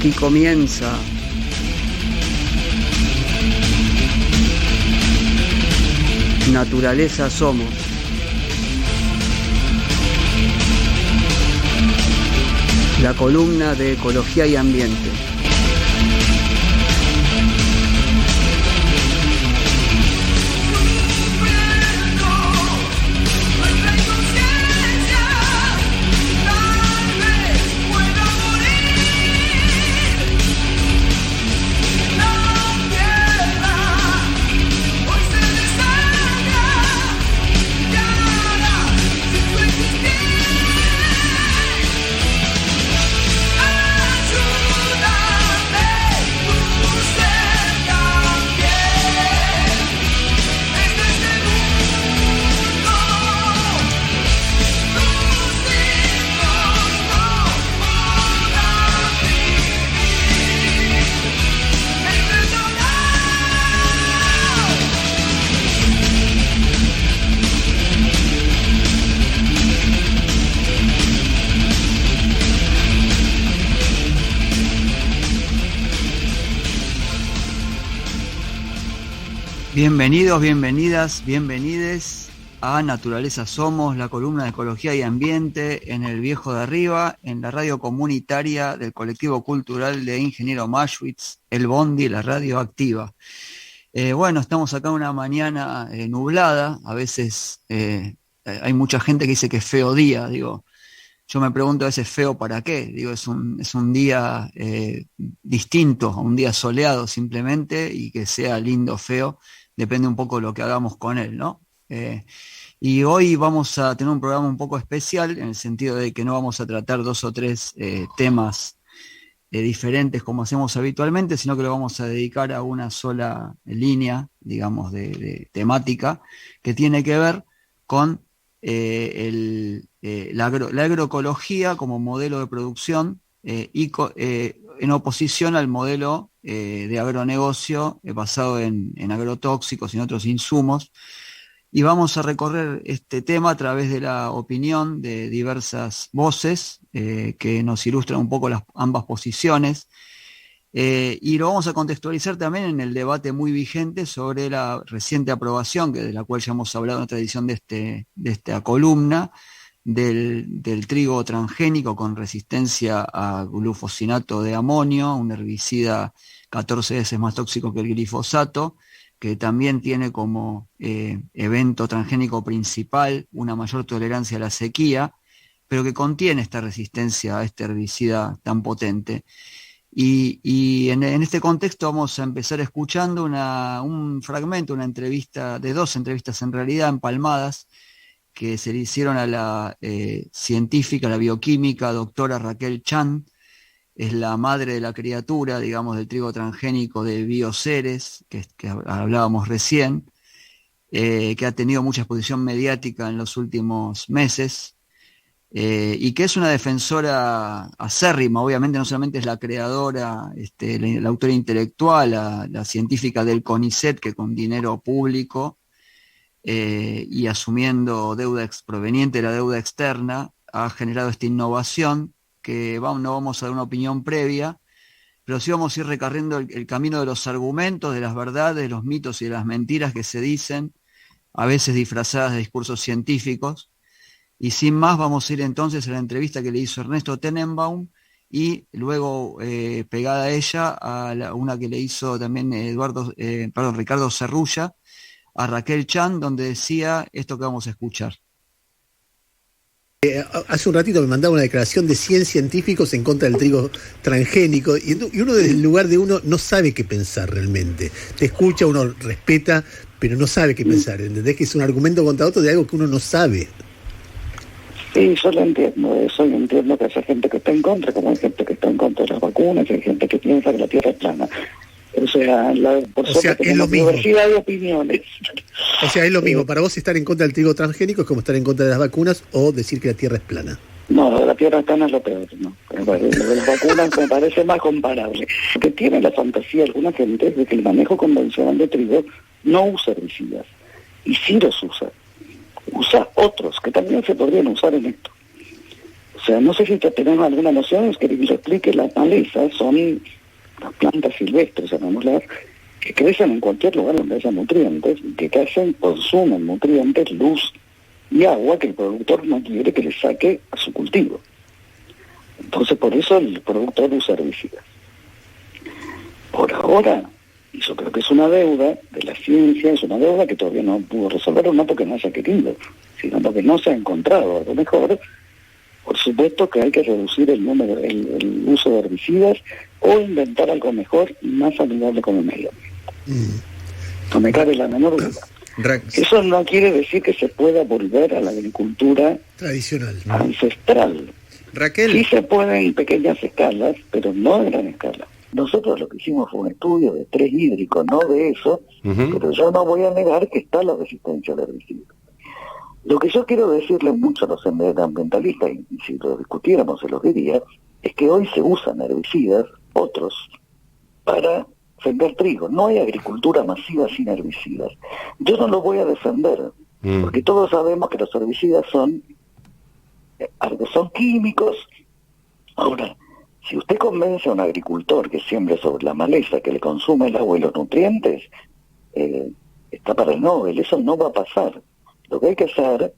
Aquí comienza Naturaleza Somos. La columna de Ecología y Ambiente. Bienvenidos, bienvenidas, bienvenides a Naturaleza Somos, la columna de Ecología y Ambiente en el Viejo de Arriba, en la radio comunitaria del colectivo cultural de Ingeniero Maschwitz, el Bondi, la radio activa. Bueno, estamos acá una mañana nublada, a veces hay mucha gente que dice que es feo día, digo, yo me pregunto a veces feo para qué, digo, es un día distinto, a un día soleado simplemente, y que sea lindo o feo, depende un poco de lo que hagamos con él, ¿no? Y hoy vamos a tener un programa un poco especial, en el sentido de que no vamos a tratar 2 o 3 temas diferentes como hacemos habitualmente, sino que lo vamos a dedicar a una sola línea, digamos, de temática, que tiene que ver con la agroecología como modelo de producción en oposición al modelo de agronegocio basado en agrotóxicos y en otros insumos. Y vamos a recorrer este tema a través de la opinión de diversas voces que nos ilustran un poco ambas posiciones. Y lo vamos a contextualizar también en el debate muy vigente sobre la reciente aprobación, de la cual ya hemos hablado en otra edición de esta columna, del trigo transgénico con resistencia a glufosinato de amonio, un herbicida 14 veces más tóxico que el glifosato, que también tiene como evento transgénico principal una mayor tolerancia a la sequía, pero que contiene esta resistencia a este herbicida tan potente. Y en este contexto vamos a empezar escuchando un fragmento, una entrevista, de 2 entrevistas en realidad, empalmadas, que se le hicieron a la científica, la bioquímica, doctora Raquel Chan. Es la madre de la criatura, digamos, del trigo transgénico de Bioceres, que hablábamos recién, que ha tenido mucha exposición mediática en los últimos meses, y que es una defensora acérrima. Obviamente no solamente es la creadora, la autora intelectual, la científica del CONICET, que con dinero público y asumiendo deuda proveniente de la deuda externa, ha generado esta innovación, que no vamos a dar una opinión previa, pero sí vamos a ir recorriendo el camino de los argumentos, de las verdades, de los mitos y de las mentiras que se dicen, a veces disfrazadas de discursos científicos. Y sin más, vamos a ir entonces a la entrevista que le hizo Ernesto Tenenbaum, y luego pegada a ella a una que le hizo también Ricardo Cerrulla a Raquel Chan, donde decía esto que vamos a escuchar. Hace un ratito me mandaba una declaración de 100 científicos en contra del trigo transgénico, y uno desde el lugar de uno no sabe qué pensar realmente. Te escucha, uno respeta, pero no sabe qué pensar, ¿entendés? Que es un argumento contra otro de algo que uno no sabe. Sí, yo lo entiendo, eso yo entiendo que hay gente que está en contra, como hay gente que está en contra de las vacunas, hay gente que piensa que la Tierra es plana. O sea, por suerte tenemos diversidad de opiniones. O sea, es lo mismo. Para vos, estar en contra del trigo transgénico es como estar en contra de las vacunas o decir que la Tierra es plana. No, la Tierra plana es lo peor, ¿no? Lo de las vacunas me parece más comparable. Que tiene la fantasía alguna gente de que el manejo convencional de trigo no usa herbicidas. Y sí los usa. Usa otros que también se podrían usar en esto. O O sea, no sé si tenemos alguna noción, es que les explique, las malezas son las plantas silvestres, llamémoslas, que crecen en cualquier lugar donde haya nutrientes, y que consumen nutrientes, luz y agua que el productor no quiere que le saque a su cultivo. Entonces, por eso el productor usa herbicidas. Por ahora, y yo creo que es una deuda de la ciencia, es una deuda que todavía no pudo resolver, no porque no haya querido, sino porque no se ha encontrado algo mejor. Por supuesto que hay que reducir el uso de herbicidas o inventar algo mejor y más amigable con el medio ambiente. No me cabe la menor duda. Eso no quiere decir que se pueda volver a la agricultura tradicional, ancestral. Raquel. Sí se puede en pequeñas escalas, pero no en gran escala. Nosotros lo que hicimos fue un estudio de estrés hídrico, no de eso, pero yo no voy a negar que está la resistencia al herbicida. Lo que yo quiero decirle mucho a los ambientalistas, y si lo discutiéramos se los diría, es que hoy se usan herbicidas, otros, para sembrar trigo. No hay agricultura masiva sin herbicidas. Yo no lo voy a defender, porque todos sabemos que los herbicidas son químicos. Ahora, si usted convence a un agricultor que siembre sobre la maleza, que le consume el agua y los nutrientes, está para el Nobel. Eso no va a pasar. Lo que hay que hacer,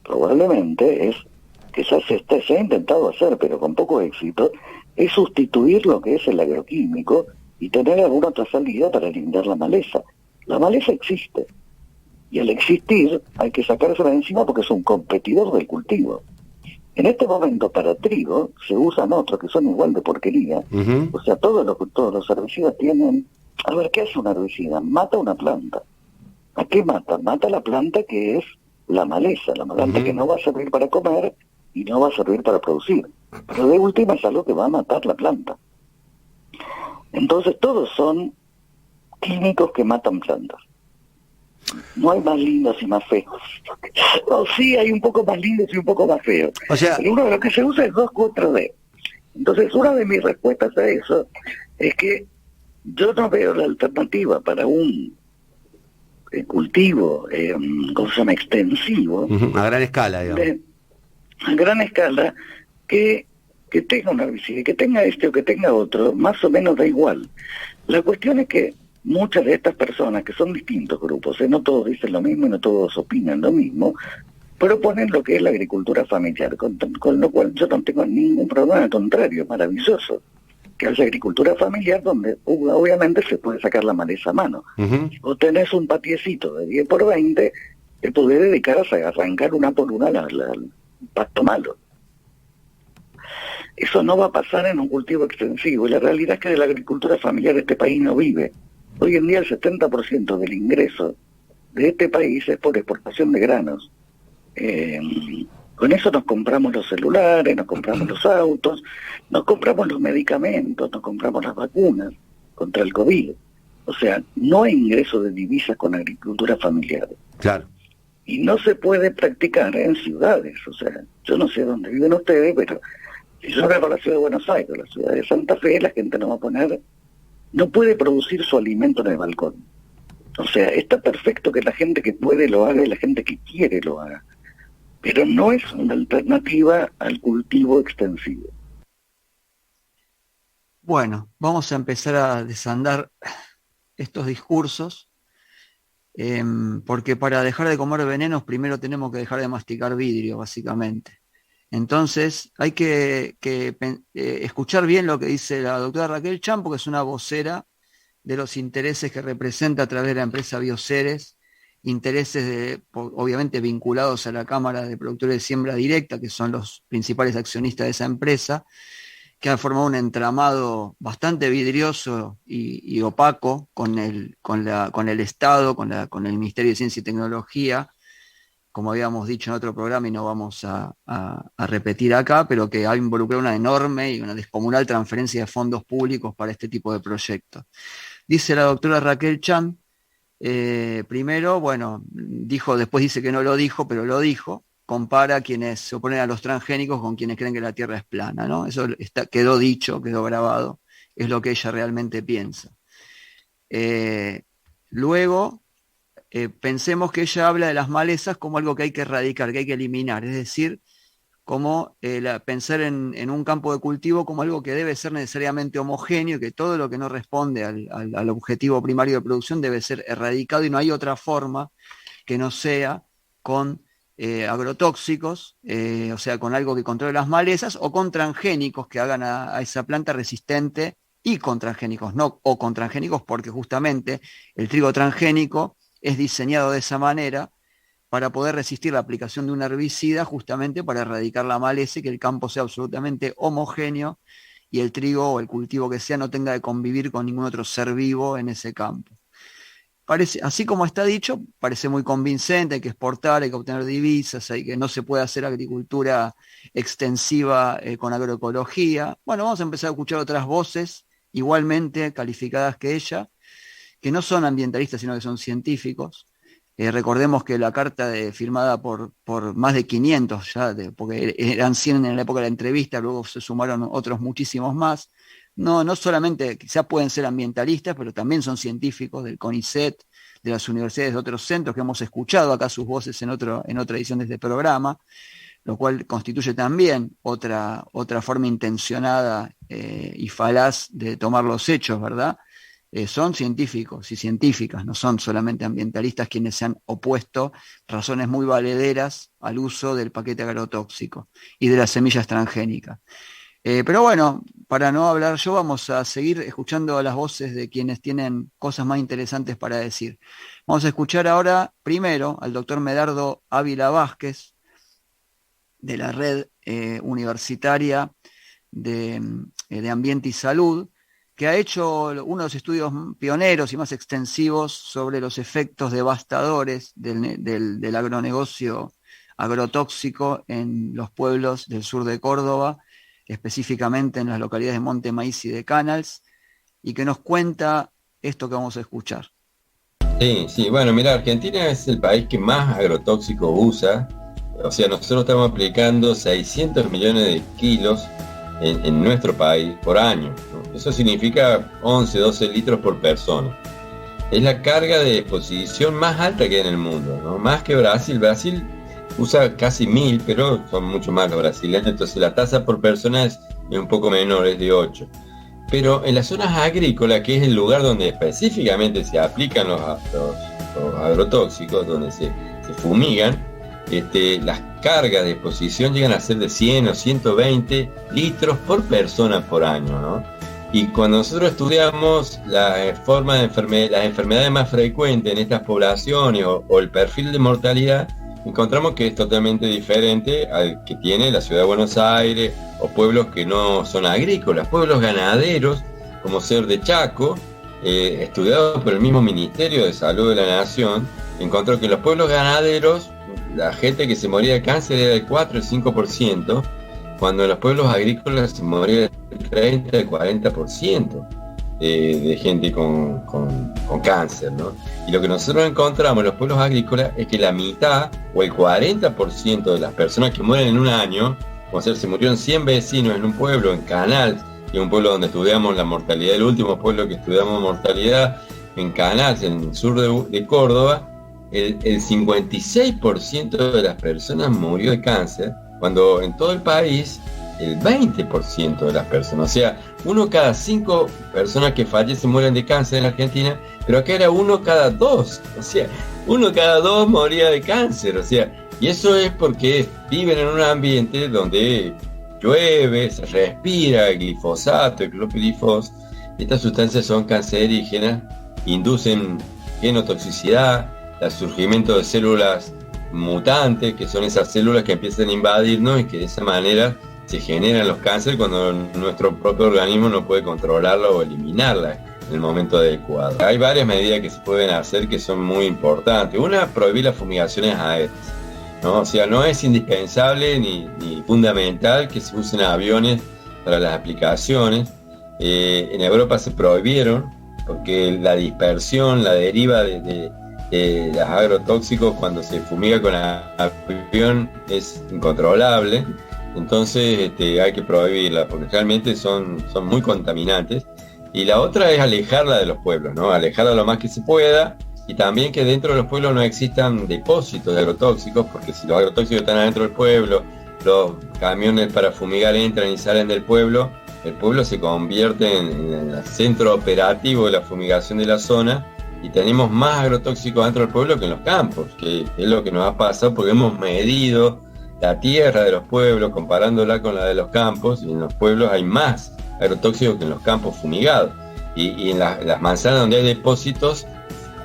probablemente, es, que ya se ha intentado hacer, pero con poco éxito, es sustituir lo que es el agroquímico y tener alguna otra salida para eliminar la maleza. La maleza existe, y al existir hay que sacársela de encima porque es un competidor del cultivo. En este momento para trigo se usan otros que son igual de porquería. O sea, todos los herbicidas tienen... A ver, ¿qué hace un herbicida? Mata una planta. ¿A qué mata? Mata la planta que es la maleza, la planta que no va a servir para comer y no va a servir para producir. Pero de última es algo que va a matar la planta. Entonces todos son químicos que matan plantas. No hay más lindos y más feos. No, sí, hay un poco más lindos y un poco más feos. O sea, y uno de los que se usa es 2,4-D. Entonces, una de mis respuestas a eso es que yo no veo la alternativa para un cultivo, ¿cómo se llama?, extensivo. A gran escala, digamos. A gran escala, que tenga un herbicida, que tenga este o que tenga otro, más o menos da igual. La cuestión es que muchas de estas personas, que son distintos grupos, no todos dicen lo mismo y no todos opinan lo mismo, proponen lo que es la agricultura familiar, con lo cual yo no tengo ningún problema, al contrario, es maravilloso que haya agricultura familiar donde obviamente se puede sacar la maleza a mano. O tenés un patiecito de 10x20, te podés dedicar a arrancar una por una al pasto malo. Eso no va a pasar en un cultivo extensivo, y la realidad es que de la agricultura familiar este país no vive. Hoy en día el 70% del ingreso de este país es por exportación de granos. Con eso nos compramos los celulares, nos compramos los autos, nos compramos los medicamentos, nos compramos las vacunas contra el COVID. O sea, no hay ingreso de divisas con agricultura familiar. Claro. Y no se puede practicar en ciudades. O sea, yo no sé dónde viven ustedes, pero si yo veo la ciudad de Buenos Aires, la ciudad de Santa Fe, la gente no puede producir su alimento en el balcón. O sea, está perfecto que la gente que puede lo haga y la gente que quiere lo haga, pero no es una alternativa al cultivo extensivo. Bueno, vamos a empezar a desandar estos discursos, porque para dejar de comer venenos primero tenemos que dejar de masticar vidrio, básicamente. Entonces hay que escuchar bien lo que dice la doctora Raquel Chan, porque es una vocera de los intereses que representa a través de la empresa Bioceres, intereses obviamente vinculados a la Cámara de Productores de Siembra Directa, que son los principales accionistas de esa empresa, que han formado un entramado bastante vidrioso y opaco con el Estado, con el Ministerio de Ciencia y Tecnología, como habíamos dicho en otro programa y no vamos a repetir acá, pero que ha involucrado una enorme y una descomunal transferencia de fondos públicos para este tipo de proyectos. Dice la doctora Raquel Chan, primero, bueno, después dice que no lo dijo, pero lo dijo, compara a quienes se oponen a los transgénicos con quienes creen que la Tierra es plana, ¿no? Eso quedó dicho, quedó grabado, es lo que ella realmente piensa. Luego, pensemos que ella habla de las malezas como algo que hay que erradicar, que hay que eliminar, es decir, como pensar en un campo de cultivo como algo que debe ser necesariamente homogéneo, que todo lo que no responde al objetivo primario de producción debe ser erradicado y no hay otra forma que no sea con agrotóxicos, o sea, con algo que controle las malezas, o con transgénicos que hagan a esa planta resistente, y con transgénicos, no, o con transgénicos, porque justamente el trigo transgénico es diseñado de esa manera para poder resistir la aplicación de un herbicida, justamente para erradicar la maleza y que el campo sea absolutamente homogéneo y el trigo o el cultivo que sea no tenga que convivir con ningún otro ser vivo en ese campo. Parece, así como está dicho, parece muy convincente, hay que exportar, hay que obtener divisas, hay que no se puede hacer agricultura extensiva con agroecología. Bueno, vamos a empezar a escuchar otras voces igualmente calificadas que ella, que no son ambientalistas, sino que son científicos. Recordemos que la carta firmada por más de 500 ya, porque eran 100 en la época de la entrevista, luego se sumaron otros muchísimos más. No solamente quizá pueden ser ambientalistas, pero también son científicos del CONICET, de las universidades de otros centros, que hemos escuchado acá sus voces en otra edición de este programa, lo cual constituye también otra forma intencionada y falaz de tomar los hechos, ¿verdad? Son científicos y científicas, no son solamente ambientalistas quienes se han opuesto razones muy valederas al uso del paquete agrotóxico y de las semillas transgénicas. Pero bueno, para no hablar yo, vamos a seguir escuchando las voces de quienes tienen cosas más interesantes para decir. Vamos a escuchar ahora primero al doctor Medardo Ávila Vázquez, de la Red Universitaria de Ambiente y Salud, que ha hecho uno de los estudios pioneros y más extensivos sobre los efectos devastadores del agronegocio agrotóxico en los pueblos del sur de Córdoba, específicamente en las localidades de Monte Maíz y de Canals, y que nos cuenta esto que vamos a escuchar. Sí, bueno, mira, Argentina es el país que más agrotóxico usa, o sea, nosotros estamos aplicando 600 millones de kilos en nuestro país por año, ¿no? Eso significa 11, 12 litros por persona. Es la carga de exposición más alta que hay en el mundo, ¿no? Más que Brasil. Brasil usa casi 1000, pero son mucho más los brasileños, entonces la tasa por persona es un poco menor, es de 8. Pero en las zonas agrícolas, que es el lugar donde específicamente se aplican los agrotóxicos, donde se fumigan, las cargas de exposición llegan a ser de 100 o 120 litros por persona por año, ¿no? Y cuando nosotros estudiamos las enfermedades más frecuentes en estas poblaciones o el perfil de mortalidad, encontramos que es totalmente diferente al que tiene la ciudad de Buenos Aires o pueblos que no son agrícolas, pueblos ganaderos, como Ser de Chaco, estudiados por el mismo Ministerio de Salud de la Nación, encontró que en los pueblos ganaderos la gente que se moría de cáncer era del 4 al 5%, cuando en los pueblos agrícolas se moría del 30 al 40% de gente con cáncer, ¿no? Y lo que nosotros encontramos en los pueblos agrícolas es que la mitad o el 40% de las personas que mueren en un año, o sea, se murieron 100 vecinos en un pueblo, en Canals, que es un pueblo donde estudiamos la mortalidad, el último pueblo que estudiamos mortalidad, en Canals, en el sur de Córdoba, el 56% de las personas murió de cáncer, cuando en todo el país el 20% de las personas, o sea, 1 cada 5 personas que fallecen mueren de cáncer en Argentina, pero acá era 1 cada 2, o sea, 1 cada 2 moría de cáncer, o sea, y eso es porque viven en un ambiente donde llueve, se respira glifosato, el clopidifos. Estas sustancias son cancerígenas, inducen genotoxicidad, el surgimiento de células mutantes, que son esas células que empiezan a invadirnos y que de esa manera se generan los cánceres cuando nuestro propio organismo no puede controlarla o eliminarla en el momento adecuado. Hay varias medidas que se pueden hacer que son muy importantes. Una, prohibir las fumigaciones aéreas, ¿no? O sea, no es indispensable ni fundamental que se usen aviones para las aplicaciones. En Europa se prohibieron porque la dispersión, la deriva de los agrotóxicos cuando se fumiga con avión es incontrolable. Entonces hay que prohibirla porque realmente son muy contaminantes. Y la otra es alejarla de los pueblos, ¿no? Alejarla lo más que se pueda, y también que dentro de los pueblos no existan depósitos de agrotóxicos, porque si los agrotóxicos están adentro del pueblo los camiones para fumigar entran y salen del pueblo, el pueblo se convierte en el centro operativo de la fumigación de la zona y tenemos más agrotóxicos dentro del pueblo que en los campos, que es lo que nos ha pasado porque hemos medido la tierra de los pueblos comparándola con la de los campos, y en los pueblos hay más agrotóxicos que en los campos fumigados. Y en las manzanas donde hay depósitos,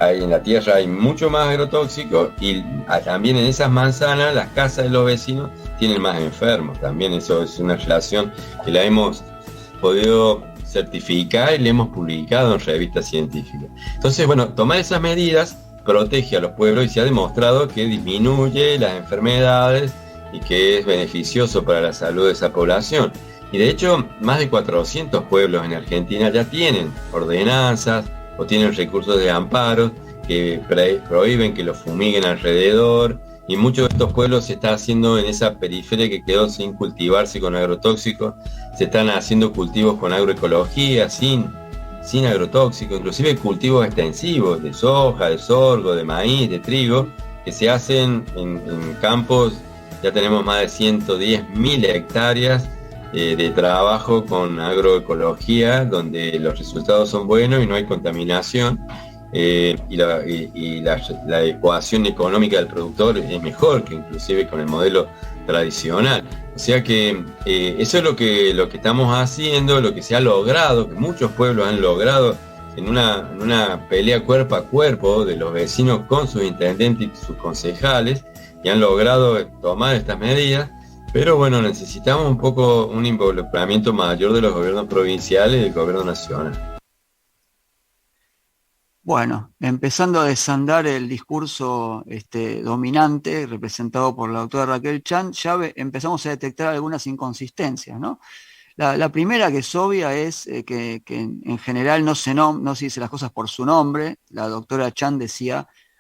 en la tierra hay mucho más agrotóxicos, y también en esas manzanas las casas de los vecinos tienen más enfermos. También eso es una relación que la hemos podido certificar y la hemos publicado en revistas científicas. Entonces, bueno, tomar esas medidas protege a los pueblos y se ha demostrado que disminuye las enfermedades y que es beneficioso para la salud de esa población. Y de hecho, más de 400 pueblos en Argentina ya tienen ordenanzas o tienen recursos de amparo que prohíben que los fumiguen alrededor, y muchos de estos pueblos se está haciendo en esa periferia que quedó sin cultivarse con agrotóxicos, se están haciendo cultivos con agroecología, sin agrotóxicos, inclusive cultivos extensivos de soja, de sorgo, de maíz, de trigo, que se hacen en campos. Ya tenemos más de 110.000 hectáreas de trabajo con agroecología, donde los resultados son buenos y no hay contaminación, y la ecuación económica del productor es mejor que inclusive con el modelo tradicional. O sea que eso es lo que estamos haciendo, lo que se ha logrado, que muchos pueblos han logrado en una pelea cuerpo a cuerpo de los vecinos con sus intendentes y sus concejales, y han logrado tomar estas medidas. Pero bueno, necesitamos un poco un involucramiento mayor de los gobiernos provinciales y del gobierno nacional. Bueno, empezando a desandar el discurso dominante representado por la doctora Raquel Chand, ya empezamos a detectar algunas inconsistencias, ¿no? La primera, que es obvia, es que en general no se dice las cosas por su nombre. La doctora Chand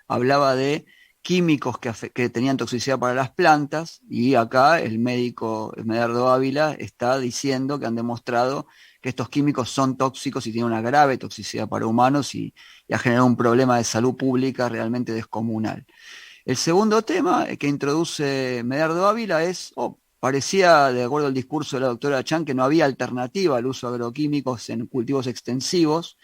hablaba de químicos que tenían toxicidad para las plantas, y acá el médico Medardo Ávila está diciendo que han demostrado que estos químicos son tóxicos y tienen una grave toxicidad para humanos y ha generado un problema de salud pública realmente descomunal. El segundo tema que introduce Medardo Ávila parecía, de acuerdo al discurso de la doctora Chand, que no había alternativa al uso de agroquímicos en cultivos extensivos,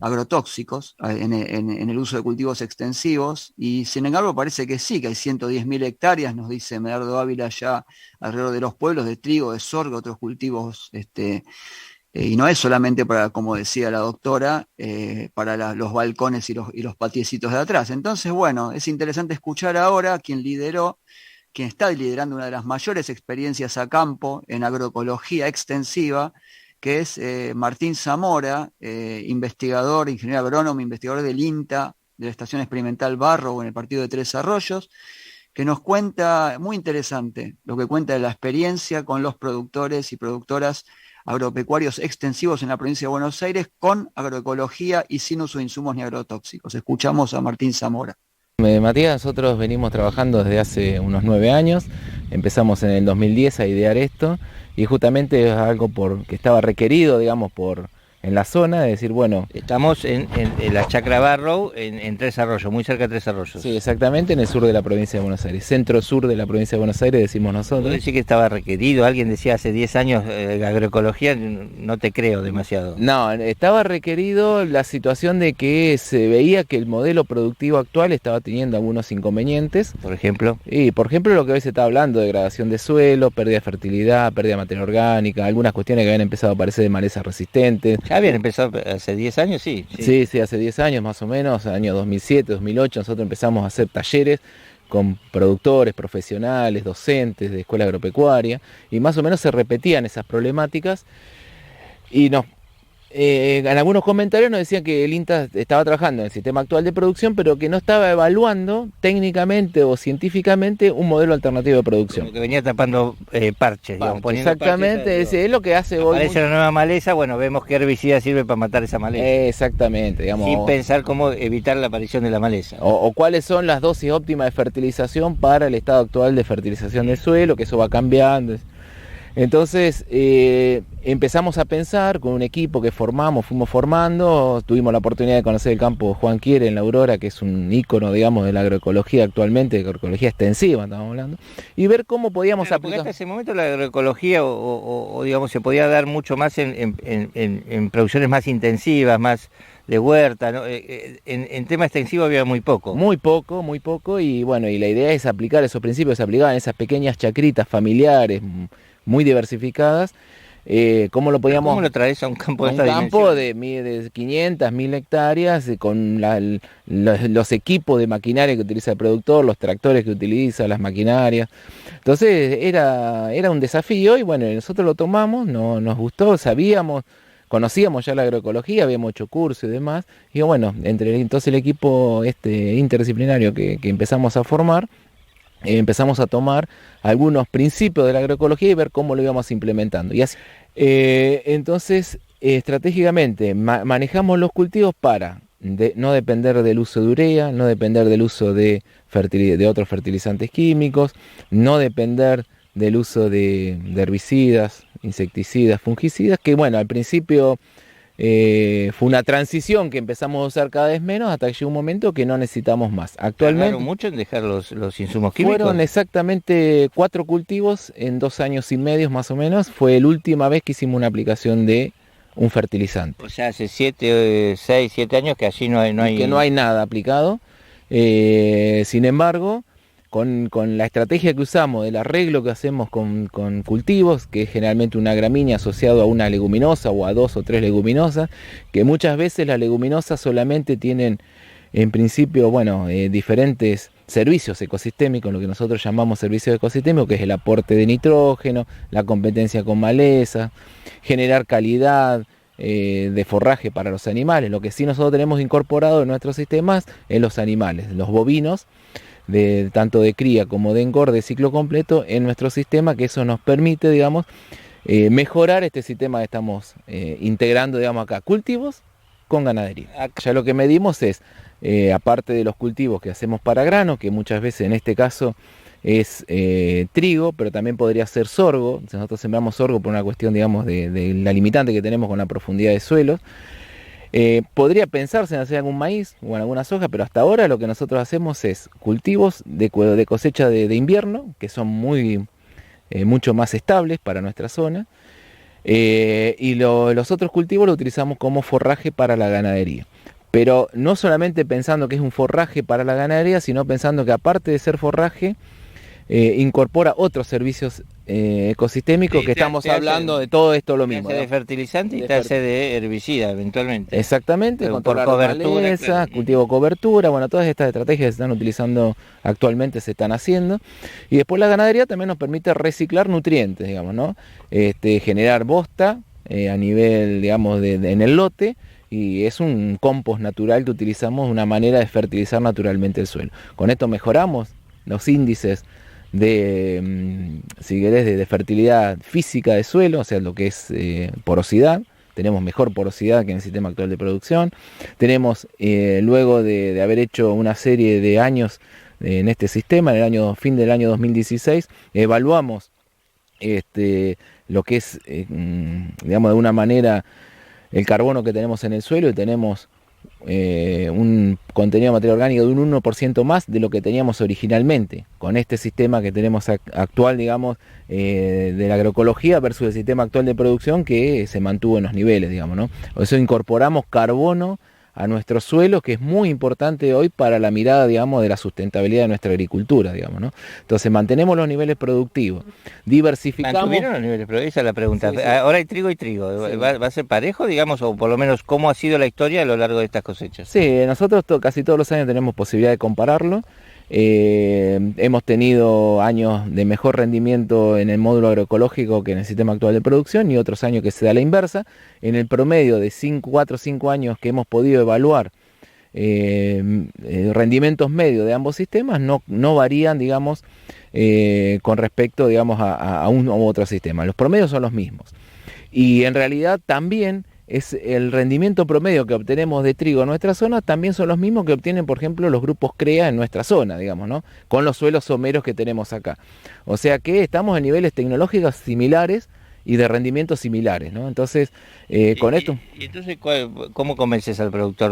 agrotóxicos, en el uso de cultivos extensivos, y sin embargo parece que sí, que hay 110.000 hectáreas, nos dice Medardo Ávila, ya alrededor de los pueblos, de trigo, de sorgo, otros cultivos, y no es solamente para, como decía la doctora, para los balcones y los patiecitos de atrás. Entonces, bueno, es interesante escuchar ahora quien está liderando una de las mayores experiencias a campo en agroecología extensiva, que es Martín Zamora, ingeniero agrónomo, investigador del INTA, de la Estación Experimental Barrow en el partido de Tres Arroyos, que nos cuenta, muy interesante, lo que cuenta de la experiencia con los productores y productoras agropecuarios extensivos en la provincia de Buenos Aires con agroecología y sin uso de insumos ni agrotóxicos. Escuchamos a Martín Zamora. Matías, nosotros venimos trabajando desde hace unos 9 años, empezamos en el 2010 a idear esto, y justamente es algo que estaba requerido, digamos, en la zona, de decir, bueno... Estamos en la Chacra Barrow, en Tres Arroyos, muy cerca de Tres Arroyos. Sí, exactamente, en el sur de la provincia de Buenos Aires, centro-sur de la provincia de Buenos Aires, decimos nosotros. Decir que estaba requerido, alguien decía hace 10 años la agroecología, no te creo demasiado. No, estaba requerido la situación de que se veía que el modelo productivo actual estaba teniendo algunos inconvenientes. Por ejemplo. Y por ejemplo lo que hoy se está hablando, degradación de suelo, pérdida de fertilidad, pérdida de materia orgánica, algunas cuestiones que habían empezado a aparecer de malezas resistentes. Habían empezado hace 10 años, sí. Sí, hace 10 años más o menos, año 2007, 2008, nosotros empezamos a hacer talleres con productores, profesionales, docentes de escuela agropecuaria, y más o menos se repetían esas problemáticas, y en algunos comentarios nos decían que el INTA estaba trabajando en el sistema actual de producción, pero que no estaba evaluando técnicamente o científicamente un modelo alternativo de producción. Como que venía tapando parches, digamos, exactamente, parches, es lo que hace hoy. Aparece la nueva maleza, bueno, vemos qué herbicida sirve para matar esa maleza. Exactamente, digamos. Sin pensar cómo evitar la aparición de la maleza. O cuáles son las dosis óptimas de fertilización para el estado actual de fertilización del suelo, que eso va cambiando. Entonces, empezamos a pensar con un equipo que fuimos formando, tuvimos la oportunidad de conocer el campo Juan Quiere en La Aurora, que es un ícono, digamos, de la agroecología actualmente, de agroecología extensiva, estamos hablando, y ver cómo podíamos aplicar. Hasta ese momento la agroecología, o digamos, se podía dar mucho más en producciones más intensivas, más de huerta, ¿no? En tema extensivo había muy poco. Muy poco, y bueno, y la idea es aplicar esos principios, se aplicaban en esas pequeñas chacritas familiares, muy diversificadas. ¿Cómo lo podíamos? ¿Cómo lo traes a un campo de esta dimensión? Un campo de 500, 1000 hectáreas, con los equipos de maquinaria que utiliza el productor, los tractores que utiliza, las maquinarias. Entonces era un desafío y bueno, nosotros lo tomamos, nos gustó, conocíamos ya la agroecología, habíamos hecho cursos y demás. Y bueno, entonces el equipo interdisciplinario que empezamos a formar, empezamos a tomar algunos principios de la agroecología y ver cómo lo íbamos implementando. Y así, entonces, estratégicamente manejamos los cultivos para no depender del uso de urea, no depender del uso de otros fertilizantes químicos, no depender del uso de herbicidas, insecticidas, fungicidas, que bueno, al principio fue una transición que empezamos a usar cada vez menos hasta que llegó un momento que no necesitamos más. Actualmente ¿tardaron mucho en dejar los insumos químicos? Fueron exactamente 4 cultivos en 2 años y medio más o menos. Fue la última vez que hicimos una aplicación de un fertilizante. O sea, hace 6, 7 años que allí no hay... Que no hay nada aplicado. Sin embargo, con la estrategia que usamos, del arreglo que hacemos con cultivos, que es generalmente una gramínea asociado a una leguminosa o a 2 o 3 leguminosas, que muchas veces las leguminosas solamente tienen, en principio, diferentes servicios ecosistémicos, lo que nosotros llamamos servicios ecosistémicos, que es el aporte de nitrógeno, la competencia con maleza, generar calidad de forraje para los animales. Lo que sí nosotros tenemos incorporado en nuestros sistemas es los animales, los bovinos, tanto de cría como de engorde, de ciclo completo en nuestro sistema, que eso nos permite, digamos, mejorar este sistema que estamos integrando, digamos, acá, cultivos con ganadería. Ya lo que medimos es, aparte de los cultivos que hacemos para grano, que muchas veces en este caso es trigo, pero también podría ser sorgo. Nosotros sembramos sorgo por una cuestión, digamos, de la limitante que tenemos con la profundidad de suelos. Podría pensarse en hacer algún maíz o en alguna soja, pero hasta ahora lo que nosotros hacemos es cultivos de cosecha de invierno, que son mucho más estables para nuestra zona, y los otros cultivos los utilizamos como forraje para la ganadería. Pero no solamente pensando que es un forraje para la ganadería, sino pensando que aparte de ser forraje, incorpora otros servicios ecosistémicos, sí, que estamos hablando de todo esto lo mismo. Te hace de fertilizante y te hace de herbicida eventualmente. Exactamente, controlar maleza, cultivo cobertura, bueno, todas estas estrategias que se están utilizando actualmente se están haciendo. Y después la ganadería también nos permite reciclar nutrientes, digamos, ¿no? Generar bosta a nivel, digamos, en el lote, y es un compost natural que utilizamos, una manera de fertilizar naturalmente el suelo. Con esto mejoramos los índices si querés, de fertilidad física de suelo, o sea, lo que es porosidad. Tenemos mejor porosidad que en el sistema actual de producción. Tenemos, luego de haber hecho una serie de años en este sistema, en fin del año 2016, evaluamos lo que es, digamos, de alguna manera, el carbono que tenemos en el suelo, y tenemos un contenido de materia orgánica de un 1% más de lo que teníamos originalmente, con este sistema que tenemos actual, digamos, de la agroecología versus el sistema actual de producción, que se mantuvo en los niveles, digamos, ¿no? Por eso incorporamos carbono a nuestro suelo, que es muy importante hoy para la mirada, digamos, de la sustentabilidad de nuestra agricultura, digamos, ¿no? Entonces mantenemos los niveles productivos, diversificamos. ¿Mantuvieron los niveles productivos? Esa es la pregunta. Sí, sí. Ahora hay trigo y trigo. Sí. ¿Va a ser parejo, digamos, o por lo menos cómo ha sido la historia a lo largo de estas cosechas? Sí, nosotros casi todos los años tenemos posibilidad de compararlo. Hemos tenido años de mejor rendimiento en el módulo agroecológico que en el sistema actual de producción, y otros años que se da la inversa. En el promedio de 4 o 5 años que hemos podido evaluar, rendimientos medios de ambos sistemas no varían, digamos, con respecto, digamos, a uno u otro sistema. Los promedios son los mismos, y en realidad también es el rendimiento promedio que obtenemos de trigo en nuestra zona, también son los mismos que obtienen, por ejemplo, los grupos CREA en nuestra zona, digamos, ¿no? Con los suelos someros que tenemos acá. O sea que estamos en niveles tecnológicos similares, y de rendimientos similares, ¿no? Entonces, con esto... Y entonces, ¿cómo convences al productor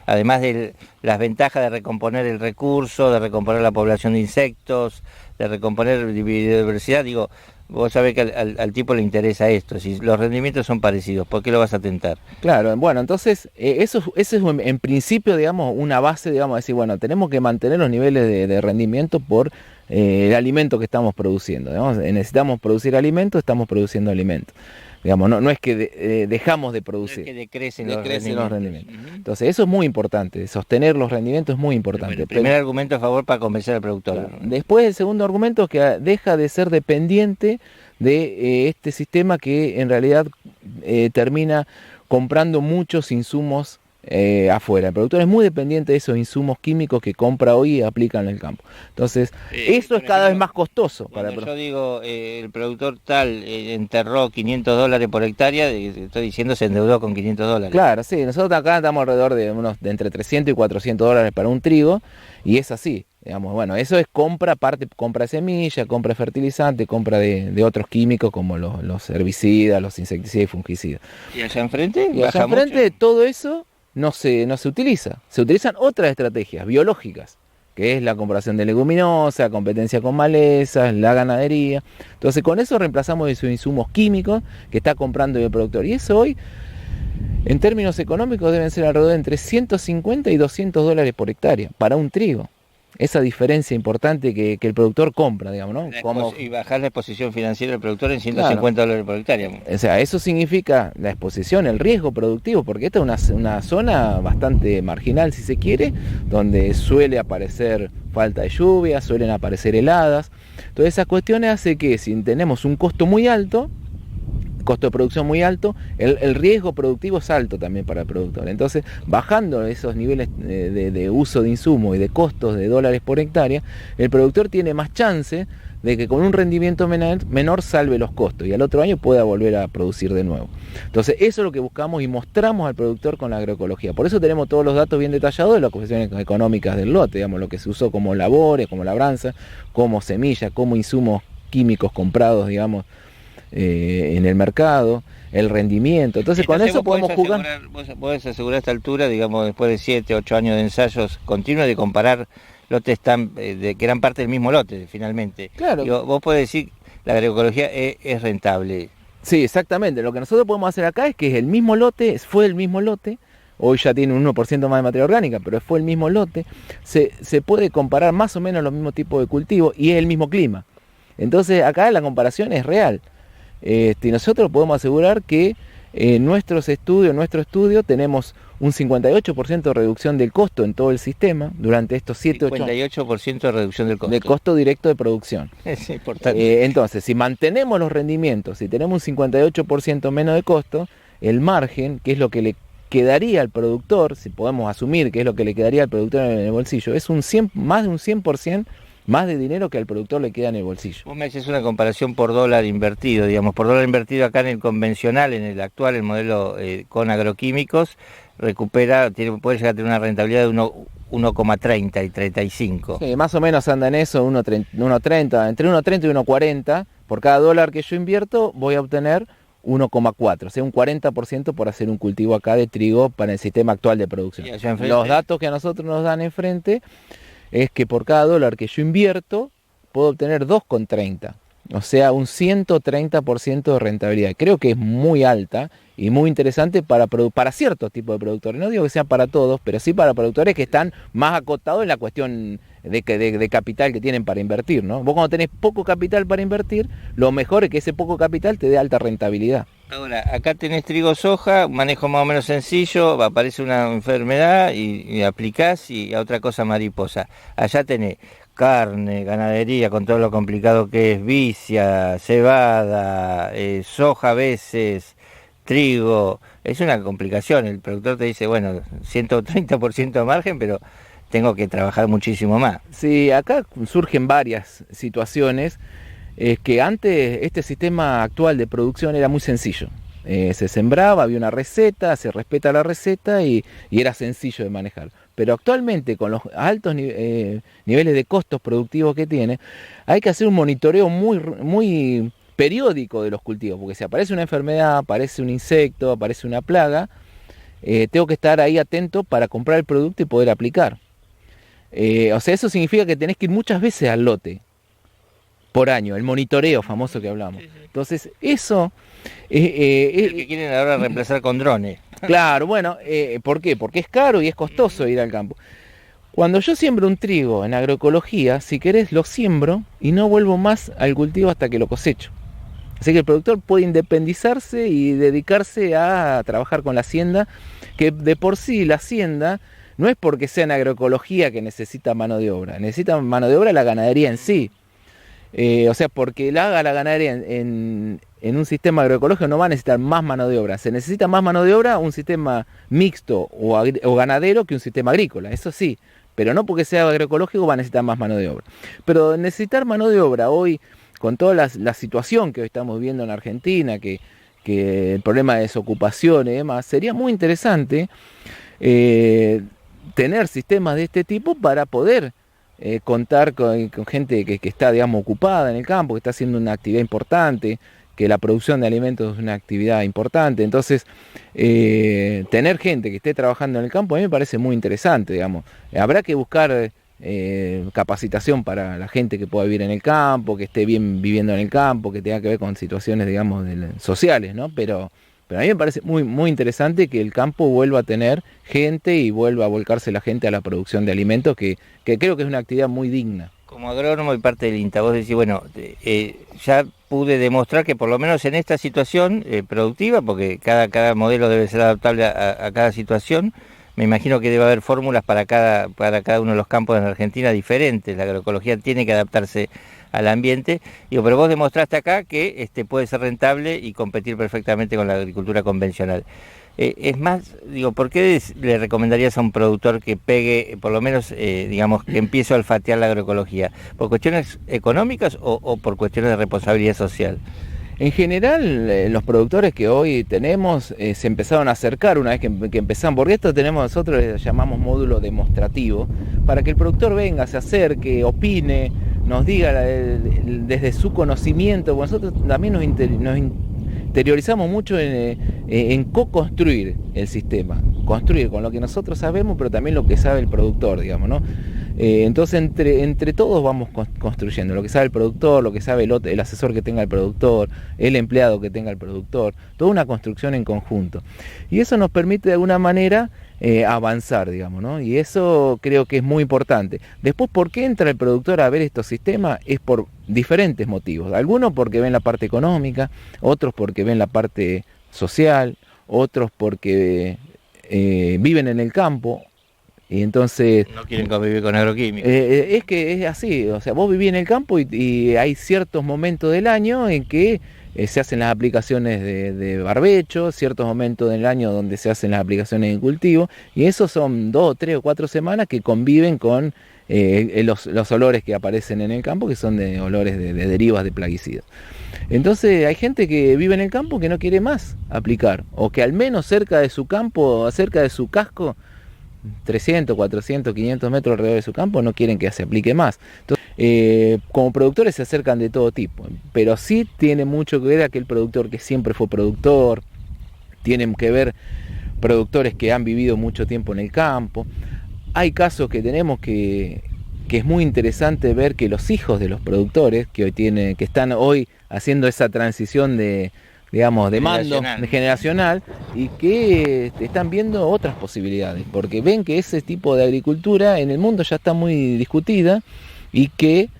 además de las ventajas de recomponer el recurso, de recomponer la población de insectos, de recomponer biodiversidad? Digo, vos sabés que al tipo le interesa esto, si los rendimientos son parecidos, ¿por qué lo vas a tentar? Claro, bueno, entonces eso es en principio, digamos, una base, digamos, de decir, bueno, tenemos que mantener los niveles de rendimiento por el alimento que estamos produciendo, digamos. Necesitamos producir alimentos, estamos produciendo alimentos. Digamos, no es que dejamos de producir. No es que decrecen los rendimientos. Entonces, eso es muy importante, sostener los rendimientos es muy importante. El primer argumento a favor para convencer al productor. Claro. Después, el segundo argumento es que deja de ser dependiente de este sistema que en realidad termina comprando muchos insumos afuera. El productor es muy dependiente de esos insumos químicos que compra hoy y aplica en el campo. Entonces, eso es cada vez más costoso. Yo digo, el productor tal enterró $500 por hectárea, estoy diciendo se endeudó con $500. Claro, sí, nosotros acá estamos alrededor de entre $300 y $400 para un trigo, y es así. Digamos, bueno, eso es compra de semilla, compra de fertilizante, compra de otros químicos como los herbicidas, los insecticidas y fungicidas. ¿Y allá enfrente? Y allá enfrente todo eso no se utiliza. Se utilizan otras estrategias biológicas, que es la comparación de leguminosas, competencia con malezas, la ganadería. Entonces con eso reemplazamos esos insumos químicos que está comprando el productor. Y eso hoy, en términos económicos, deben ser alrededor de entre $150 y $200 por hectárea para un trigo. Esa diferencia importante que el productor compra, digamos, ¿no? Y bajar la exposición financiera del productor en $150 por hectárea. O sea, eso significa la exposición, el riesgo productivo, porque esta es una zona bastante marginal, si se quiere, donde suele aparecer falta de lluvia, suelen aparecer heladas. Entonces esas cuestiones hacen que si tenemos un costo muy alto, costo de producción muy alto, el riesgo productivo es alto también para el productor. Entonces, bajando esos niveles de uso de insumo y de costos de dólares por hectárea, el productor tiene más chance de que con un rendimiento menor salve los costos y al otro año pueda volver a producir de nuevo. Entonces, eso es lo que buscamos y mostramos al productor con la agroecología. Por eso tenemos todos los datos bien detallados de las cuestiones económicas del lote, digamos, lo que se usó como labores, como labranza, como semilla, como insumos químicos comprados, digamos, en el mercado, el rendimiento. Entonces con eso podemos jugar. Vos podés asegurar a esta altura, digamos, después de 7, 8 años de ensayos continuos, de comparar lotes que eran parte del mismo lote, finalmente. Claro. Digo, vos podés decir la agroecología es rentable. Sí, exactamente. Lo que nosotros podemos hacer acá es que es el mismo lote, fue el mismo lote, hoy ya tiene un 1% más de materia orgánica, pero fue el mismo lote, se puede comparar más o menos los mismos tipos de cultivo y es el mismo clima. Entonces acá la comparación es real. Nosotros podemos asegurar que en nuestro estudio tenemos un 58% de reducción del costo en todo el sistema durante estos 7-8 años. 58% de reducción del costo. De costo directo de producción. Es importante. Entonces, si mantenemos los rendimientos, si tenemos un 58% menos de costo, el margen, que es lo que le quedaría al productor, si podemos asumir que es lo que le quedaría al productor en el bolsillo, es más de un 100% más de dinero que al productor le queda en el bolsillo. Vos me haces una comparación por dólar invertido, digamos, por dólar invertido acá en el convencional, en el actual, el modelo con agroquímicos, puede llegar a tener una rentabilidad de 1,30 y 35. Sí, más o menos anda en eso, 1,30, entre 1,30 y 1,40, por cada dólar que yo invierto voy a obtener 1,4, o sea, un 40% por hacer un cultivo acá de trigo para el sistema actual de producción. Los datos que a nosotros nos dan enfrente es que por cada dólar que yo invierto puedo obtener 2,30, o sea, un 130% de rentabilidad. Creo que es muy alta y muy interesante para ciertos tipos de productores. No digo que sea para todos, pero sí para productores que están más acotados en la cuestión de capital que tienen para invertir, ¿no? Vos cuando tenés poco capital para invertir, lo mejor es que ese poco capital te dé alta rentabilidad. Ahora, acá tenés trigo, soja, manejo más o menos sencillo, aparece una enfermedad y aplicás y a otra cosa mariposa. Allá tenés carne, ganadería, con todo lo complicado que es, vicia, cebada, soja a veces, trigo. Es una complicación, el productor te dice, bueno, 130% de margen, pero tengo que trabajar muchísimo más. Sí, acá surgen varias situaciones. Es que antes este sistema actual de producción era muy sencillo. Se sembraba, había una receta, se respeta la receta y era sencillo de manejar. Pero actualmente, con los altos niveles de costos productivos que tiene, hay que hacer un monitoreo muy periódico de los cultivos, porque si aparece una enfermedad, aparece un insecto, aparece una plaga, tengo que estar ahí atento para comprar el producto y poder aplicar. O sea, eso significa que tenés que ir muchas veces al lote por año, el monitoreo famoso que hablamos. Entonces, eso... el que quieren ahora reemplazar con drones. Claro, bueno, ¿por qué? Porque es caro y es costoso ir al campo. Cuando yo siembro un trigo en agroecología, si querés lo siembro y no vuelvo más al cultivo hasta que lo cosecho. Así que el productor puede independizarse y dedicarse a trabajar con la hacienda, que de por sí la hacienda no es porque sea en agroecología que necesita mano de obra, necesita mano de obra la ganadería en sí. O sea, porque la haga la ganadería en un sistema agroecológico no va a necesitar más mano de obra. Se necesita más mano de obra un sistema mixto o ganadero que un sistema agrícola, eso sí. Pero no porque sea agroecológico va a necesitar más mano de obra. Pero necesitar mano de obra hoy, con toda la situación que hoy estamos viendo en Argentina, que el problema de desocupación y demás, sería muy interesante tener sistemas de este tipo para poder contar con gente que está, digamos, ocupada en el campo, que está haciendo una actividad importante, que la producción de alimentos es una actividad importante. Entonces, tener gente que esté trabajando en el campo a mí me parece muy interesante, digamos. Habrá que buscar capacitación para la gente que pueda vivir en el campo, que esté bien viviendo en el campo, que tenga que ver con situaciones, digamos, sociales, ¿no? Pero a mí me parece muy, muy interesante que el campo vuelva a tener gente y vuelva a volcarse la gente a la producción de alimentos, que creo que es una actividad muy digna. Como agrónomo y parte del INTA, vos decís, bueno, ya pude demostrar que por lo menos en esta situación productiva, porque cada modelo debe ser adaptable a cada situación, me imagino que debe haber fórmulas para cada uno de los campos en Argentina diferentes. La agroecología tiene que adaptarse al ambiente. Digo, pero vos demostraste acá que puede ser rentable y competir perfectamente con la agricultura convencional. Es más, digo, ¿por qué le recomendarías a un productor que pegue, por lo menos, digamos, que empiece a olfatear la agroecología? ¿Por cuestiones económicas o por cuestiones de responsabilidad social? En general, los productores que hoy tenemos se empezaron a acercar una vez que empezamos, porque esto nosotros le llamamos módulo demostrativo, para que el productor venga, se acerque, opine, nos diga desde su conocimiento. Nosotros también nos interiorizamos mucho en co-construir el sistema, construir con lo que nosotros sabemos, pero también lo que sabe el productor, digamos, ¿no? Entonces entre todos vamos construyendo lo que sabe el productor, lo que sabe el asesor que tenga el productor, el empleado que tenga el productor, toda una construcción en conjunto. Y eso nos permite de alguna manera avanzar, digamos, ¿no? Y eso creo que es muy importante. Después, ¿por qué entra el productor a ver estos sistemas? Es por diferentes motivos. Algunos porque ven la parte económica, otros porque ven la parte social, otros porque viven en el campo. Y entonces no quieren convivir con agroquímicos. Es que es así, o sea, vos vivís en el campo y hay ciertos momentos del año en que se hacen las aplicaciones de barbecho, ciertos momentos del año donde se hacen las aplicaciones en cultivo, y esos son 2, 3 o 4 semanas que conviven con los olores que aparecen en el campo, que son de olores de derivas de plaguicidas. Entonces hay gente que vive en el campo que no quiere más aplicar, o que al menos cerca de su campo, cerca de su casco, 300, 400, 500 metros alrededor de su campo, no quieren que se aplique más. Entonces, como productores se acercan de todo tipo, pero sí tiene mucho que ver aquel productor que siempre fue productor, tienen que ver productores que han vivido mucho tiempo en el campo. Hay casos que tenemos que es muy interesante ver que los hijos de los productores que están hoy haciendo esa transición de mando generacional y que están viendo otras posibilidades, porque ven que ese tipo de agricultura en el mundo ya está muy discutida y que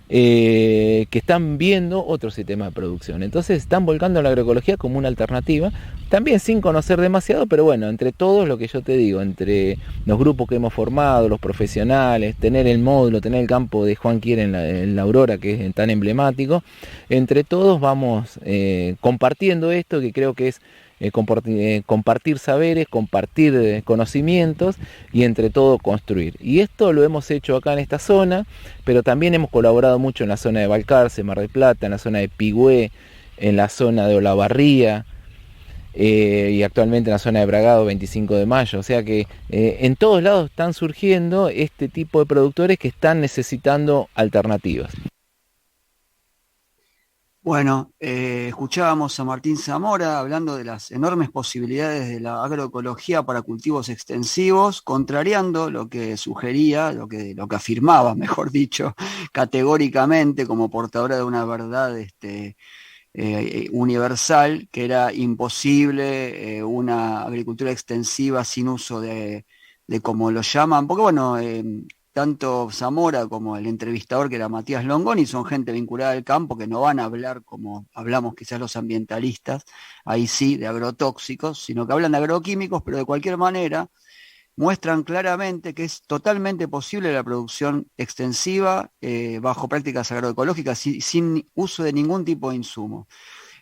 están viendo otro sistema de producción. Entonces están volcando la agroecología como una alternativa, también sin conocer demasiado, pero bueno, entre todos, lo que yo te digo, entre los grupos que hemos formado, los profesionales, tener el módulo, tener el campo de Juan Quiere en la Aurora, que es tan emblemático, entre todos vamos compartiendo esto, que creo que es compartir saberes, compartir conocimientos y entre todo construir. Y esto lo hemos hecho acá en esta zona, pero también hemos colaborado mucho en la zona de Balcarce, Mar del Plata, en la zona de Pigüé, en la zona de Olavarría y actualmente en la zona de Bragado, 25 de mayo. O sea que en todos lados están surgiendo este tipo de productores que están necesitando alternativas. Bueno, escuchábamos a Martín Zamora hablando de las enormes posibilidades de la agroecología para cultivos extensivos, contrariando lo que sugería, lo que afirmaba, mejor dicho, categóricamente como portadora de una verdad universal, que era imposible una agricultura extensiva sin uso de como lo llaman, porque bueno, tanto Zamora como el entrevistador, que era Matías Longoni, son gente vinculada al campo que no van a hablar como hablamos quizás los ambientalistas, ahí sí, de agrotóxicos, sino que hablan de agroquímicos, pero de cualquier manera muestran claramente que es totalmente posible la producción extensiva bajo prácticas agroecológicas sin uso de ningún tipo de insumo.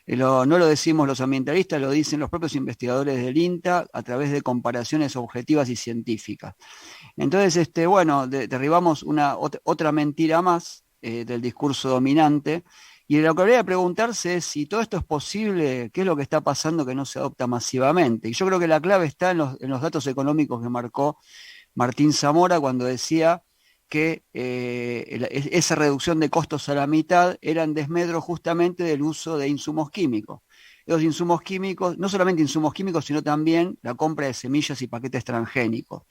No lo decimos los ambientalistas, lo dicen los propios investigadores del INTA a través de comparaciones objetivas y científicas. Entonces, bueno, derribamos otra mentira más del discurso dominante, y lo que habría de preguntarse es si todo esto es posible, qué es lo que está pasando que no se adopta masivamente. Y yo creo que la clave está en los datos económicos que marcó Martín Zamora cuando decía que esa reducción de costos a la mitad era en desmedro justamente del uso de insumos químicos. Los insumos químicos, no solamente insumos químicos, sino también la compra de semillas y paquetes transgénicos.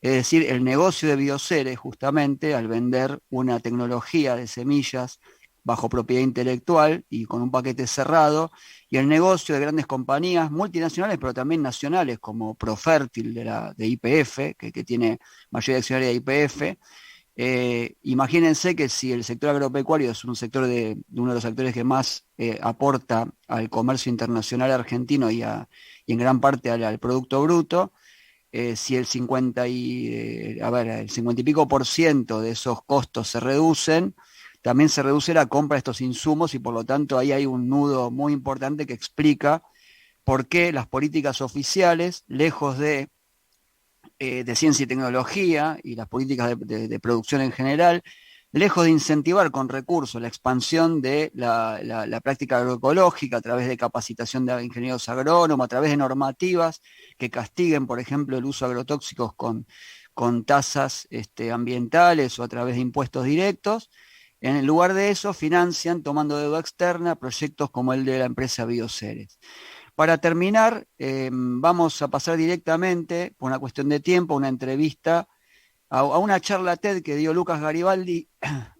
Es decir, el negocio de Bioceres, justamente, al vender una tecnología de semillas bajo propiedad intelectual y con un paquete cerrado, y el negocio de grandes compañías multinacionales, pero también nacionales, como Profértil de YPF, que tiene mayoría accionaria de YPF. Imagínense que si el sector agropecuario es un sector de uno de los sectores que más aporta al comercio internacional argentino y en gran parte al Producto Bruto, si el 50 y pico % de esos costos se reducen, también se reduce la compra de estos insumos, y por lo tanto ahí hay un nudo muy importante que explica por qué las políticas oficiales, lejos de ciencia y tecnología y las políticas de producción en general, lejos de incentivar con recursos la expansión de la práctica agroecológica a través de capacitación de ingenieros agrónomos, a través de normativas que castiguen, por ejemplo, el uso de agrotóxicos con tasas ambientales o a través de impuestos directos, en lugar de eso financian, tomando deuda externa, proyectos como el de la empresa Bioceres. Para terminar, vamos a pasar directamente, por una cuestión de tiempo, a una entrevista, a una charla TED que dio Lucas Garibaldi.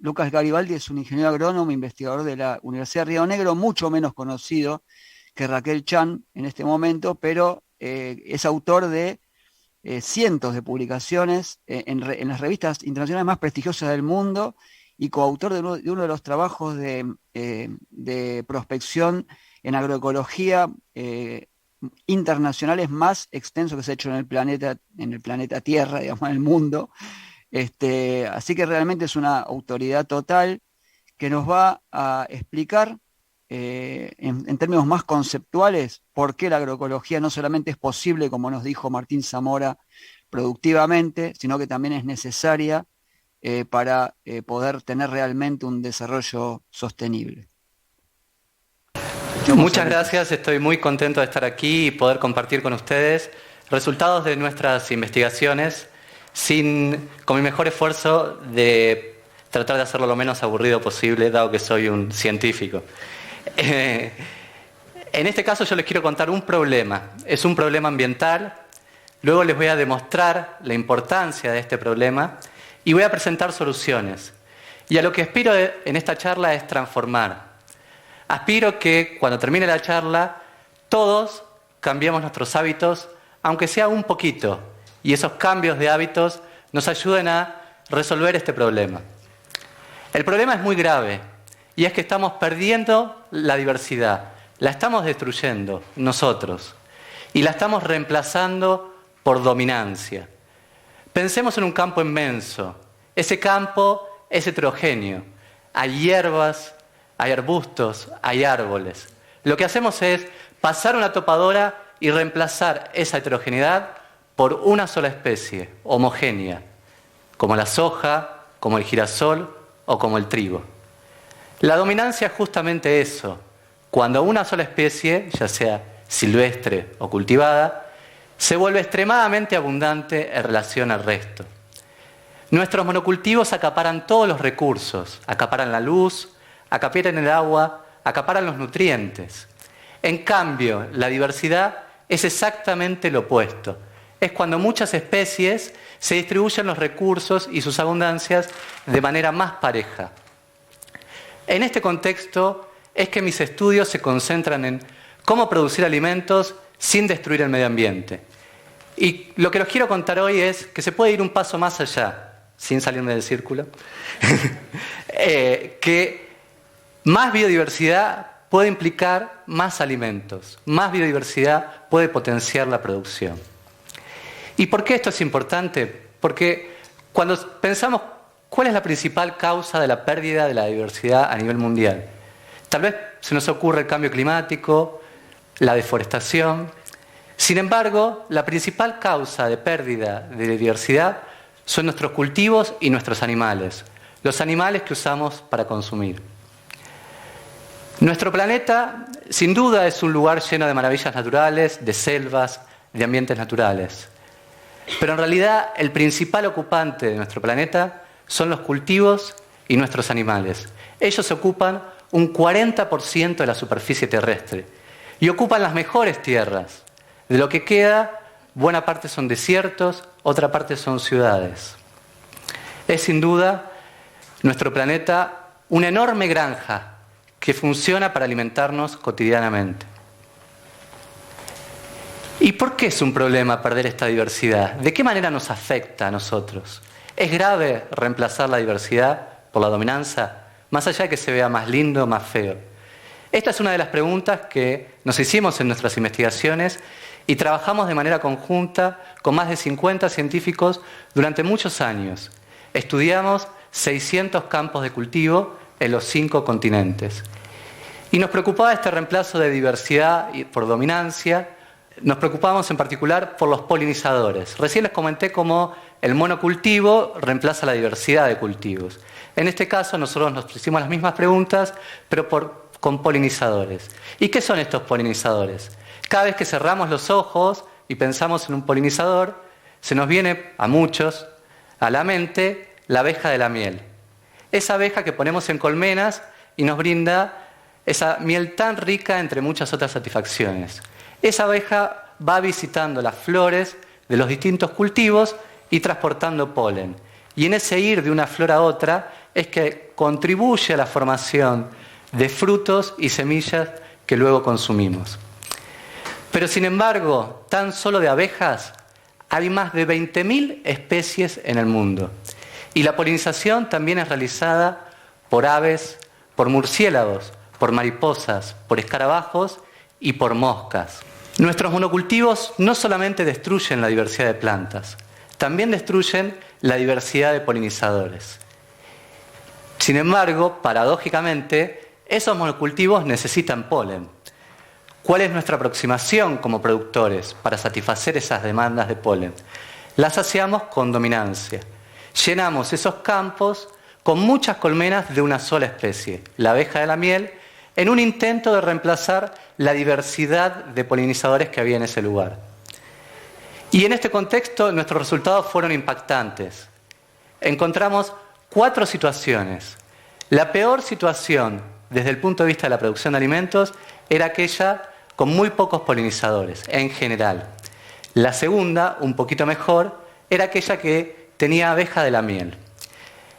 Lucas Garibaldi es un ingeniero agrónomo, investigador de la Universidad de Río Negro, mucho menos conocido que Raquel Chan en este momento, pero es autor de cientos de publicaciones en las revistas internacionales más prestigiosas del mundo, y coautor de uno de los trabajos de prospección en agroecología internacionales más extensos que se ha hecho en el planeta Tierra, digamos, en el mundo. Así que realmente es una autoridad total que nos va a explicar en términos más conceptuales por qué la agroecología no solamente es posible, como nos dijo Martín Zamora, productivamente, sino que también es necesaria para poder tener realmente un desarrollo sostenible. Muchas gracias, estoy muy contento de estar aquí y poder compartir con ustedes resultados de nuestras investigaciones con mi mejor esfuerzo de tratar de hacerlo lo menos aburrido posible, dado que soy un científico. En este caso yo les quiero contar un problema, es un problema ambiental, luego les voy a demostrar la importancia de este problema y voy a presentar soluciones. Y a lo que aspiro en esta charla es transformar. Aspiro que cuando termine la charla todos cambiemos nuestros hábitos, aunque sea un poquito, y esos cambios de hábitos nos ayuden a resolver este problema. El problema es muy grave, y es que estamos perdiendo la diversidad, la estamos destruyendo nosotros, y la estamos reemplazando por dominancia. Pensemos en un campo inmenso. Ese campo es heterogéneo. Hay hierbas, hay arbustos, hay árboles. Lo que hacemos es pasar una topadora y reemplazar esa heterogeneidad por una sola especie, homogénea, como la soja, como el girasol o como el trigo. La dominancia es justamente eso. Cuando una sola especie, ya sea silvestre o cultivada, se vuelve extremadamente abundante en relación al resto. Nuestros monocultivos acaparan todos los recursos, acaparan la luz, acaparan el agua, acaparan los nutrientes. En cambio, la diversidad es exactamente lo opuesto. Es cuando muchas especies se distribuyen los recursos y sus abundancias de manera más pareja. En este contexto es que mis estudios se concentran en cómo producir alimentos sin destruir el medio ambiente. Y lo que les quiero contar hoy es que se puede ir un paso más allá, sin salirme del círculo, que más biodiversidad puede implicar más alimentos, más biodiversidad puede potenciar la producción. ¿Y por qué esto es importante? Porque cuando pensamos cuál es la principal causa de la pérdida de la diversidad a nivel mundial, tal vez se nos ocurre el cambio climático, la deforestación. Sin embargo, la principal causa de pérdida de diversidad son nuestros cultivos y nuestros animales, los animales que usamos para consumir. Nuestro planeta, sin duda, es un lugar lleno de maravillas naturales, de selvas, de ambientes naturales. Pero en realidad, el principal ocupante de nuestro planeta son los cultivos y nuestros animales. Ellos ocupan un 40% de la superficie terrestre y ocupan las mejores tierras. De lo que queda, buena parte son desiertos, otra parte son ciudades. Es sin duda nuestro planeta una enorme granja que funciona para alimentarnos cotidianamente. ¿Y por qué es un problema perder esta diversidad? ¿De qué manera nos afecta a nosotros? ¿Es grave reemplazar la diversidad por la dominancia? Más allá de que se vea más lindo o más feo. Esta es una de las preguntas que nos hicimos en nuestras investigaciones y trabajamos de manera conjunta con más de 50 científicos durante muchos años. Estudiamos 600 campos de cultivo en los 5 continentes. Y nos preocupaba este reemplazo de diversidad por dominancia. Nos preocupamos en particular por los polinizadores. Recién les comenté cómo el monocultivo reemplaza la diversidad de cultivos. En este caso nosotros nos hicimos las mismas preguntas, pero con polinizadores. ¿Y qué son estos polinizadores? Cada vez que cerramos los ojos y pensamos en un polinizador, se nos viene a muchos a la mente la abeja de la miel. Esa abeja que ponemos en colmenas y nos brinda esa miel tan rica entre muchas otras satisfacciones. Esa abeja va visitando las flores de los distintos cultivos y transportando polen. Y en ese ir de una flor a otra es que contribuye a la formación de frutos y semillas que luego consumimos. Pero sin embargo, tan solo de abejas hay más de 20.000 especies en el mundo. Y la polinización también es realizada por aves, por murciélagos, por mariposas, por escarabajos y por moscas. Nuestros monocultivos no solamente destruyen la diversidad de plantas, también destruyen la diversidad de polinizadores. Sin embargo, paradójicamente, esos monocultivos necesitan polen. ¿Cuál es nuestra aproximación como productores para satisfacer esas demandas de polen? Las saciamos con dominancia. Llenamos esos campos con muchas colmenas de una sola especie, la abeja de la miel, en un intento de reemplazar la diversidad de polinizadores que había en ese lugar. Y en este contexto nuestros resultados fueron impactantes. Encontramos 4 situaciones. La peor situación desde el punto de vista de la producción de alimentos era aquella con muy pocos polinizadores, en general. La segunda, un poquito mejor, era aquella que tenía abeja de la miel.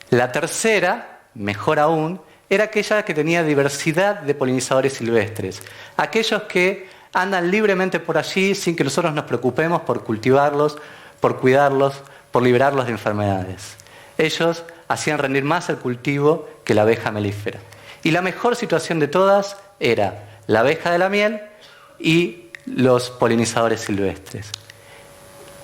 La tercera, mejor aún, era aquella que tenía diversidad de polinizadores silvestres, aquellos que andan libremente por allí sin que nosotros nos preocupemos por cultivarlos, por cuidarlos, por liberarlos de enfermedades. Ellos hacían rendir más el cultivo que la abeja melífera. Y la mejor situación de todas era la abeja de la miel y los polinizadores silvestres.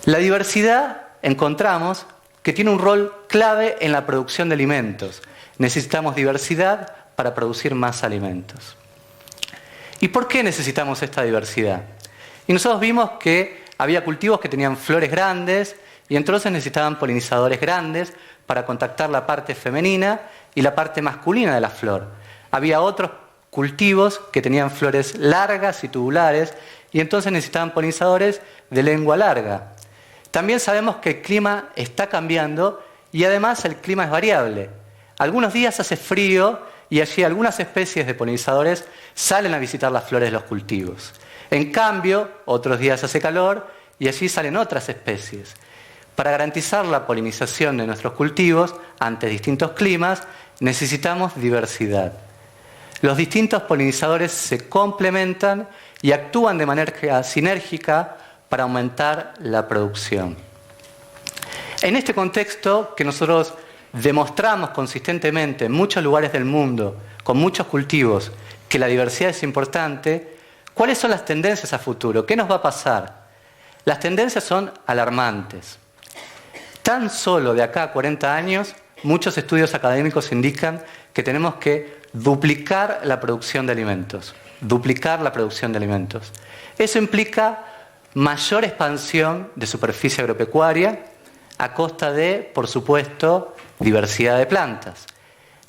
La diversidad, encontramos, que tiene un rol clave en la producción de alimentos. Necesitamos diversidad para producir más alimentos. ¿Y por qué necesitamos esta diversidad? Y nosotros vimos que había cultivos que tenían flores grandes y entonces necesitaban polinizadores grandes para contactar la parte femenina y la parte masculina de la flor. Había otros cultivos que tenían flores largas y tubulares y entonces necesitaban polinizadores de lengua larga. También sabemos que el clima está cambiando y además el clima es variable. Algunos días hace frío y allí algunas especies de polinizadores salen a visitar las flores de los cultivos. En cambio, otros días hace calor y allí salen otras especies. Para garantizar la polinización de nuestros cultivos ante distintos climas, necesitamos diversidad. Los distintos polinizadores se complementan y actúan de manera sinérgica para aumentar la producción. En este contexto que nosotros demostramos consistentemente en muchos lugares del mundo, con muchos cultivos, que la diversidad es importante, ¿cuáles son las tendencias a futuro? ¿Qué nos va a pasar? Las tendencias son alarmantes. Tan solo de acá a 40 años, muchos estudios académicos indican que tenemos que duplicar la producción de alimentos. Duplicar la producción de alimentos. Eso implica mayor expansión de superficie agropecuaria a costa de, por supuesto, diversidad de plantas.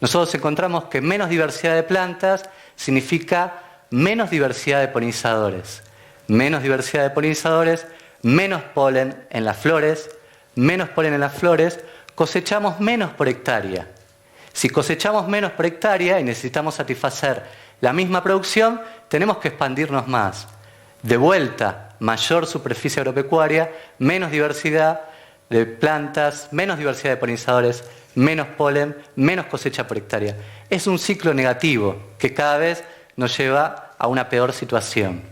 Nosotros encontramos que menos diversidad de plantas significa menos diversidad de polinizadores. Menos diversidad de polinizadores, menos polen en las flores, menos polen en las flores, cosechamos menos por hectárea. Si cosechamos menos por hectárea y necesitamos satisfacer la misma producción, tenemos que expandirnos más. De vuelta, mayor superficie agropecuaria, menos diversidad de plantas, menos diversidad de polinizadores, menos polen, menos cosecha por hectárea. Es un ciclo negativo que cada vez nos lleva a una peor situación.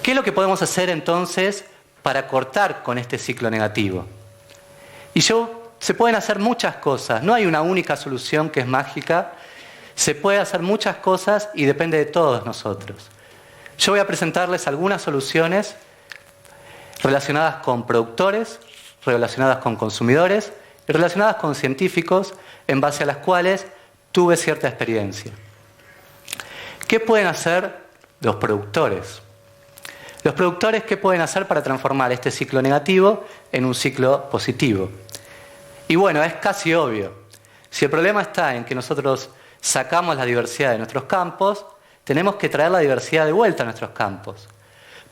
¿Qué es lo que podemos hacer entonces para cortar con este ciclo negativo? Se pueden hacer muchas cosas, no hay una única solución que es mágica, se puede hacer muchas cosas y depende de todos nosotros. Yo voy a presentarles algunas soluciones relacionadas con productores, relacionadas con consumidores y relacionadas con científicos en base a las cuales tuve cierta experiencia. ¿Qué pueden hacer los productores? Los productores, ¿qué pueden hacer para transformar este ciclo negativo en un ciclo positivo? Y bueno, es casi obvio. Si el problema está en que nosotros sacamos la diversidad de nuestros campos, tenemos que traer la diversidad de vuelta a nuestros campos.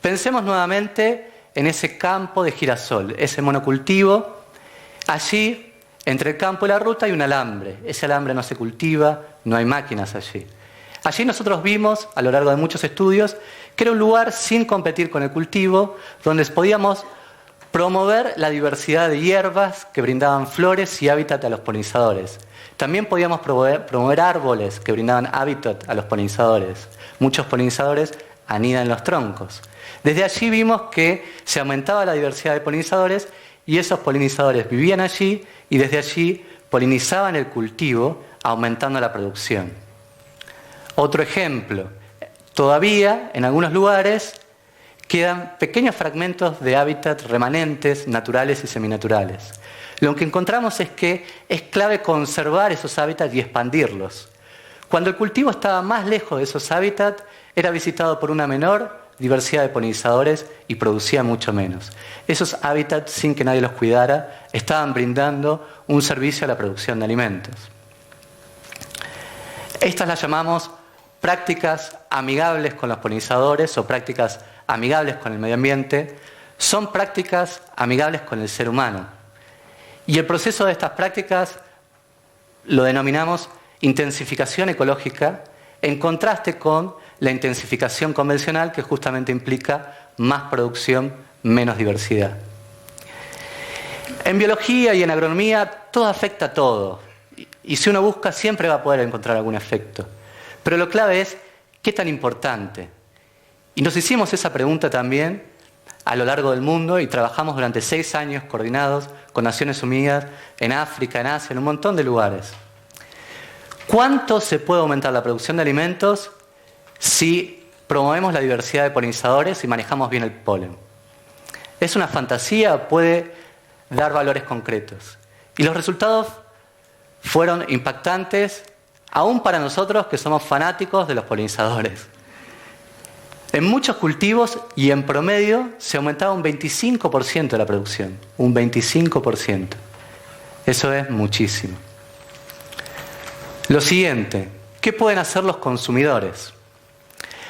Pensemos nuevamente en ese campo de girasol, ese monocultivo. Allí, entre el campo y la ruta, hay un alambre. Ese alambre no se cultiva, no hay máquinas allí. Allí nosotros vimos, a lo largo de muchos estudios, que era un lugar sin competir con el cultivo, donde podíamos promover la diversidad de hierbas que brindaban flores y hábitat a los polinizadores. También podíamos promover árboles que brindaban hábitat a los polinizadores. Muchos polinizadores anidan en los troncos. Desde allí vimos que se aumentaba la diversidad de polinizadores y esos polinizadores vivían allí y desde allí polinizaban el cultivo, aumentando la producción. Otro ejemplo, todavía en algunos lugares quedan pequeños fragmentos de hábitat remanentes, naturales y seminaturales. Lo que encontramos es que es clave conservar esos hábitats y expandirlos. Cuando el cultivo estaba más lejos de esos hábitats, era visitado por una menor diversidad de polinizadores y producía mucho menos. Esos hábitats, sin que nadie los cuidara, estaban brindando un servicio a la producción de alimentos. Estas las llamamos prácticas amigables con los polinizadores o prácticas amigables con el medio ambiente. Son prácticas amigables con el ser humano. Y el proceso de estas prácticas lo denominamos intensificación ecológica, en contraste con la intensificación convencional, que justamente implica más producción, menos diversidad. En biología y en agronomía todo afecta a todo. Y si uno busca siempre va a poder encontrar algún efecto. Pero lo clave es qué tan importante. Y nos hicimos esa pregunta también a lo largo del mundo y trabajamos durante 6 años coordinados con Naciones Unidas en África, en Asia, en un montón de lugares. ¿Cuánto se puede aumentar la producción de alimentos si promovemos la diversidad de polinizadores y manejamos bien el polen? ¿Es una fantasía o puede dar valores concretos? Y los resultados fueron impactantes, aún para nosotros que somos fanáticos de los polinizadores. En muchos cultivos y en promedio se aumentaba un 25% de la producción, un 25%. Eso es muchísimo. Lo siguiente, ¿qué pueden hacer los consumidores?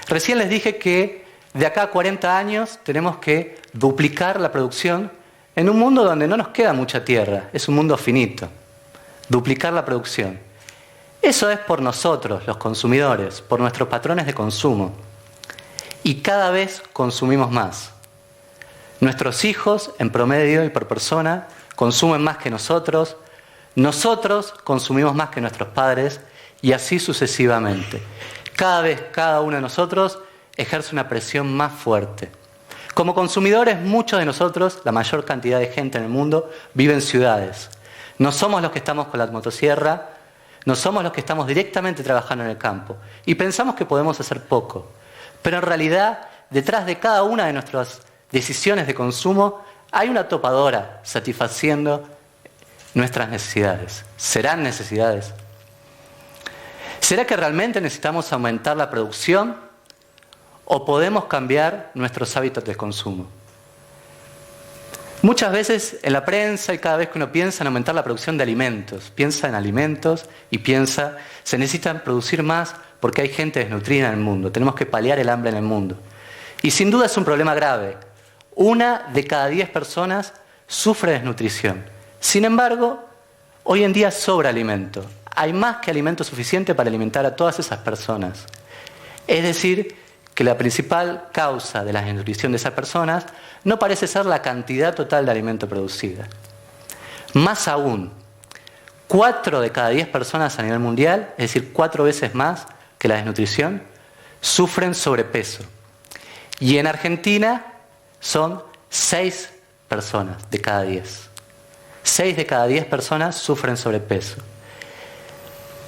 Recién les dije que de acá a 40 años tenemos que duplicar la producción en un mundo donde no nos queda mucha tierra, es un mundo finito. Duplicar la producción. Eso es por nosotros, los consumidores, por nuestros patrones de consumo. Y cada vez consumimos más. Nuestros hijos, en promedio y por persona, consumen más que nosotros. Nosotros consumimos más que nuestros padres y así sucesivamente. Cada vez cada uno de nosotros ejerce una presión más fuerte. Como consumidores, muchos de nosotros, la mayor cantidad de gente en el mundo, vive en ciudades. No somos los que estamos con la motosierra, no somos los que estamos directamente trabajando en el campo. Y pensamos que podemos hacer poco. Pero en realidad, detrás de cada una de nuestras decisiones de consumo, hay una topadora satisfaciendo nuestras necesidades. ¿Serán necesidades? ¿Será que realmente necesitamos aumentar la producción o podemos cambiar nuestros hábitos de consumo? Muchas veces en la prensa y cada vez que uno piensa en aumentar la producción de alimentos, piensa en alimentos y piensa, se necesitan producir más porque hay gente desnutrida en el mundo, tenemos que paliar el hambre en el mundo. Y sin duda es un problema grave. 1 de cada 10 personas sufre desnutrición. Sin embargo, hoy en día sobra alimento. Hay más que alimento suficiente para alimentar a todas esas personas. Es decir, que la principal causa de la desnutrición de esas personas no parece ser la cantidad total de alimento producida. Más aún, 4 de cada 10 personas a nivel mundial, es decir, 4 veces más que la desnutrición, sufren sobrepeso. Y en Argentina son 6 personas de cada 10. 6 de cada 10 personas sufren sobrepeso.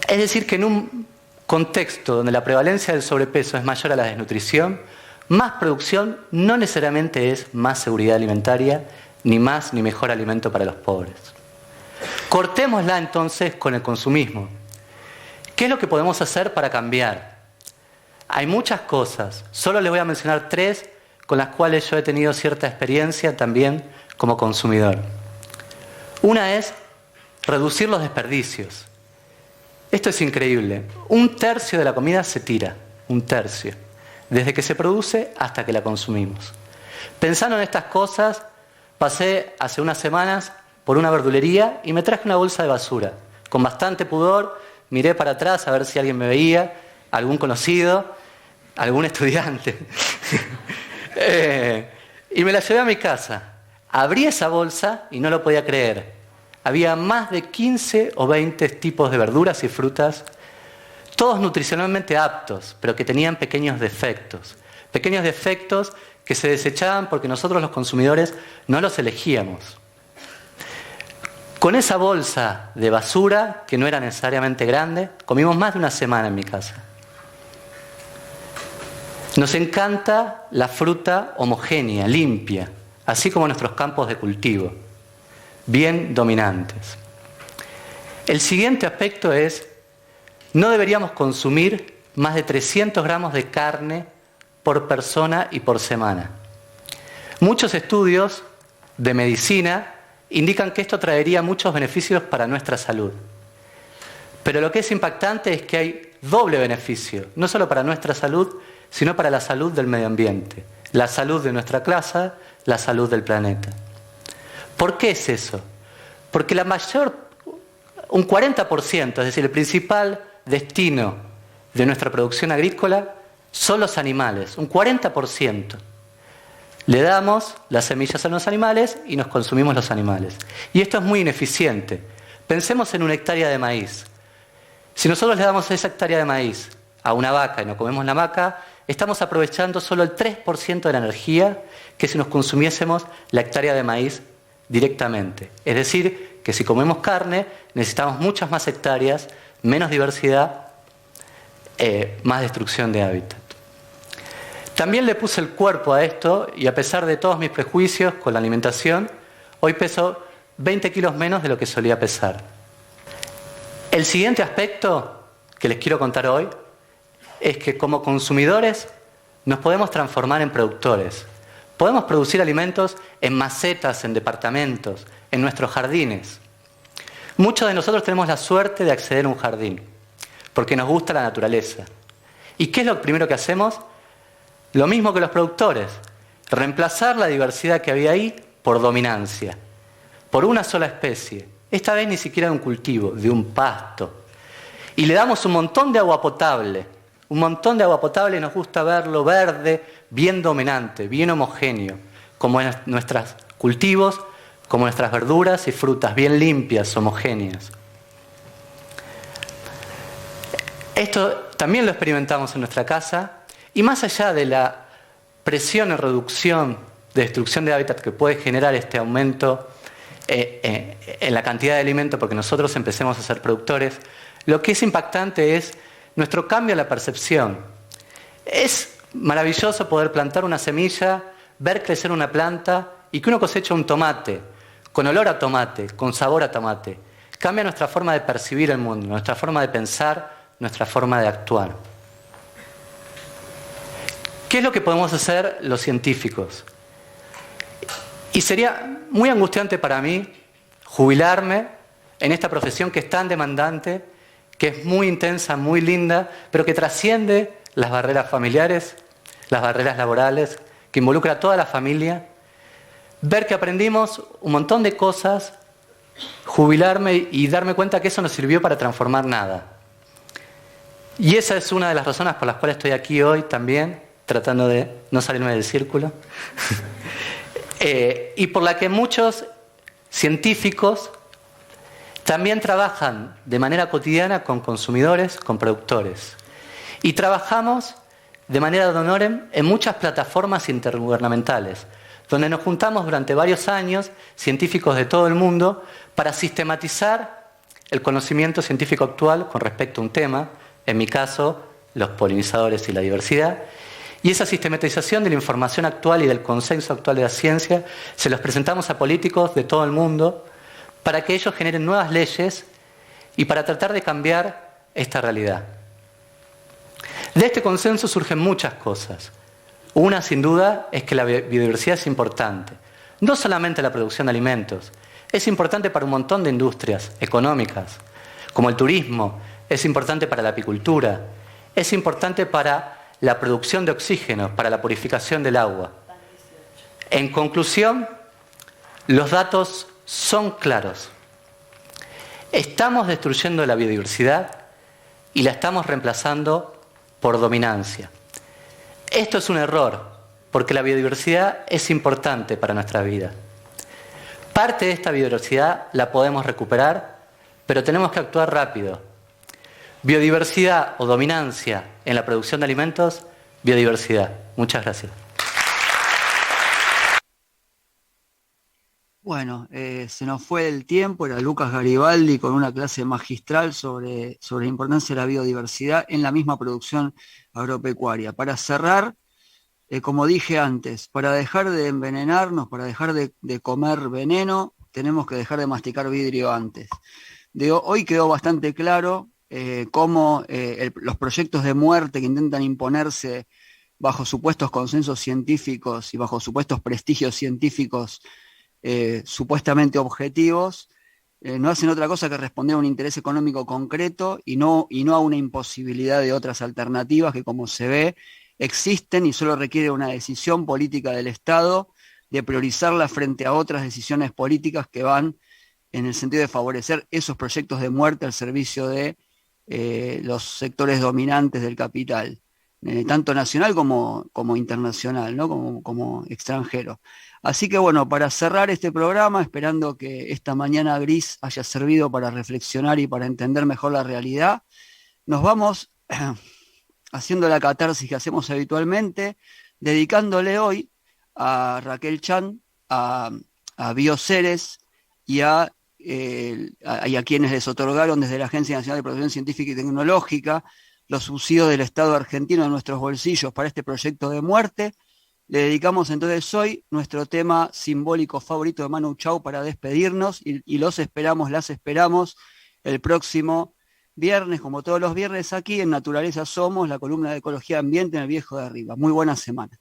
Es decir, que en un contexto donde la prevalencia del sobrepeso es mayor a la desnutrición, más producción no necesariamente es más seguridad alimentaria, ni más ni mejor alimento para los pobres. Cortémosla entonces con el consumismo. ¿Qué es lo que podemos hacer para cambiar? Hay muchas cosas, solo les voy a mencionar 3 con las cuales yo he tenido cierta experiencia también como consumidor. Una es reducir los desperdicios. Esto es increíble. 1/3 de la comida se tira, 1/3, desde que se produce hasta que la consumimos. Pensando en estas cosas, pasé hace unas semanas por una verdulería y me traje una bolsa de basura. Con bastante pudor, miré para atrás a ver si alguien me veía, algún conocido, algún estudiante. Y me la llevé a mi casa. Abrí esa bolsa y no lo podía creer. Había más de 15 o 20 tipos de verduras y frutas, todos nutricionalmente aptos, pero que tenían pequeños defectos. Pequeños defectos que se desechaban porque nosotros los consumidores no los elegíamos. Con esa bolsa de basura, que no era necesariamente grande, comimos más de una semana en mi casa. Nos encanta la fruta homogénea, limpia, así como nuestros campos de cultivo, bien dominantes. El siguiente aspecto es, no deberíamos consumir más de 300 gramos de carne por persona y por semana. Muchos estudios de medicina indican que esto traería muchos beneficios para nuestra salud. Pero lo que es impactante es que hay doble beneficio, no solo para nuestra salud, sino para la salud del medio ambiente, la salud de nuestra clase, la salud del planeta. ¿Por qué es eso? Porque un 40%, es decir, el principal destino de nuestra producción agrícola son los animales, un 40%. Le damos las semillas a los animales y nos consumimos los animales. Y esto es muy ineficiente. Pensemos en una hectárea de maíz. Si nosotros le damos esa hectárea de maíz a una vaca y nos comemos la vaca, estamos aprovechando solo el 3% de la energía que si nos consumiésemos la hectárea de maíz directamente. Es decir, que si comemos carne necesitamos muchas más hectáreas, menos diversidad, más destrucción de hábitat. También le puse el cuerpo a esto y a pesar de todos mis prejuicios con la alimentación, hoy peso 20 kilos menos de lo que solía pesar. El siguiente aspecto que les quiero contar hoy es que como consumidores nos podemos transformar en productores. Podemos producir alimentos en macetas, en departamentos, en nuestros jardines. Muchos de nosotros tenemos la suerte de acceder a un jardín, porque nos gusta la naturaleza. ¿Y qué es lo primero que hacemos? Lo mismo que los productores, reemplazar la diversidad que había ahí por dominancia, por una sola especie. Esta vez ni siquiera de un cultivo, de un pasto. Y le damos un montón de agua potable. Un montón de agua potable, y nos gusta verlo verde, bien dominante, bien homogéneo, como en nuestros cultivos, como nuestras verduras y frutas, bien limpias, homogéneas. Esto también lo experimentamos en nuestra casa, y más allá de la presión y reducción de destrucción de hábitat que puede generar este aumento en la cantidad de alimento porque nosotros empecemos a ser productores, lo que es impactante es nuestro cambio en la percepción. Es maravilloso poder plantar una semilla, ver crecer una planta y que uno cosecha un tomate, con olor a tomate, con sabor a tomate. Cambia nuestra forma de percibir el mundo, nuestra forma de pensar, nuestra forma de actuar. ¿Qué es lo que podemos hacer los científicos? Y sería muy angustiante para mí jubilarme en esta profesión que es tan demandante, que es muy intensa, muy linda, pero que trasciende las barreras familiares, las barreras laborales, que involucra a toda la familia. Ver que aprendimos un montón de cosas, jubilarme y darme cuenta que eso no sirvió para transformar nada. Y esa es una de las razones por las cuales estoy aquí hoy también, tratando de no salirme del círculo. Y por la que muchos científicos también trabajan de manera cotidiana con consumidores, con productores. Y trabajamos de manera de honorem en muchas plataformas intergubernamentales, donde nos juntamos durante varios años, científicos de todo el mundo, para sistematizar el conocimiento científico actual con respecto a un tema, en mi caso, los polinizadores y la diversidad. Y esa sistematización de la información actual y del consenso actual de la ciencia se los presentamos a políticos de todo el mundo para que ellos generen nuevas leyes y para tratar de cambiar esta realidad. De este consenso surgen muchas cosas. Una, sin duda, es que la biodiversidad es importante. No solamente la producción de alimentos, es importante para un montón de industrias económicas, como el turismo, es importante para la apicultura, es importante para la producción de oxígeno, para la purificación del agua. En conclusión, los datos son claros. Estamos destruyendo la biodiversidad y la estamos reemplazando por dominancia. Esto es un error, porque la biodiversidad es importante para nuestra vida. Parte de esta biodiversidad la podemos recuperar, pero tenemos que actuar rápido. Biodiversidad o dominancia en la producción de alimentos, biodiversidad. Muchas gracias. Bueno, se nos fue el tiempo, era Lucas Garibaldi con una clase magistral sobre la importancia de la biodiversidad en la misma producción agropecuaria. Para cerrar, como dije antes, para dejar de envenenarnos, para dejar de comer veneno, tenemos que dejar de masticar vidrio antes. Hoy quedó bastante claro cómo los proyectos de muerte que intentan imponerse bajo supuestos consensos científicos y bajo supuestos prestigios científicos supuestamente objetivos, no hacen otra cosa que responder a un interés económico concreto y no a una imposibilidad de otras alternativas que, como se ve, existen y solo requiere una decisión política del Estado de priorizarla frente a otras decisiones políticas que van en el sentido de favorecer esos proyectos de muerte al servicio de los sectores dominantes del capital, tanto nacional como internacional, ¿no? como extranjero. Así que bueno, para cerrar este programa, esperando que esta mañana gris haya servido para reflexionar y para entender mejor la realidad, nos vamos haciendo la catarsis que hacemos habitualmente, dedicándole hoy a Raquel Chan, a Bioceres y a quienes les otorgaron desde la Agencia Nacional de Protección Científica y Tecnológica los subsidios del Estado argentino en nuestros bolsillos para este proyecto de muerte. Le dedicamos entonces hoy nuestro tema simbólico favorito de Manu Chao para despedirnos y las esperamos el próximo viernes, como todos los viernes aquí en Naturaleza Somos, la columna de Ecología Ambiente en el Viejo de Arriba. Muy buena semana.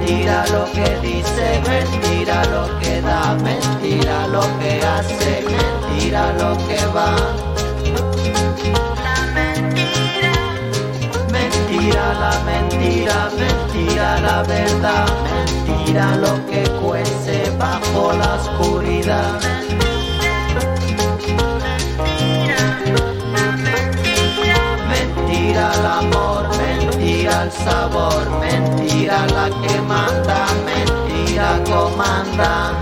Mentira lo que dice, mentira lo que da, mentira lo que hace, mentira lo que va. La mentira, mentira la mentira, mentira la verdad, mentira lo que cuece bajo la oscuridad. Mentira el amor, mentira el sabor, mentira la que manda, mentira comanda.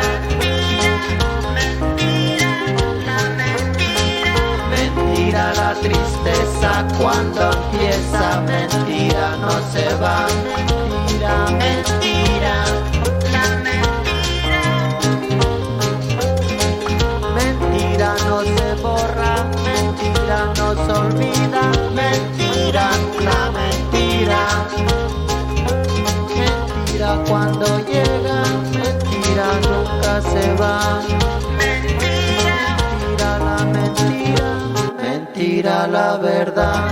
Mentira la tristeza cuando empieza, mentira no se va. Mentira, mentira, la mentira. Mentira no se borra, mentira no se olvida. Mentira, la mentira. Mentira cuando llega, mentira nunca se va. Mentira la mentira, mentira la verdad.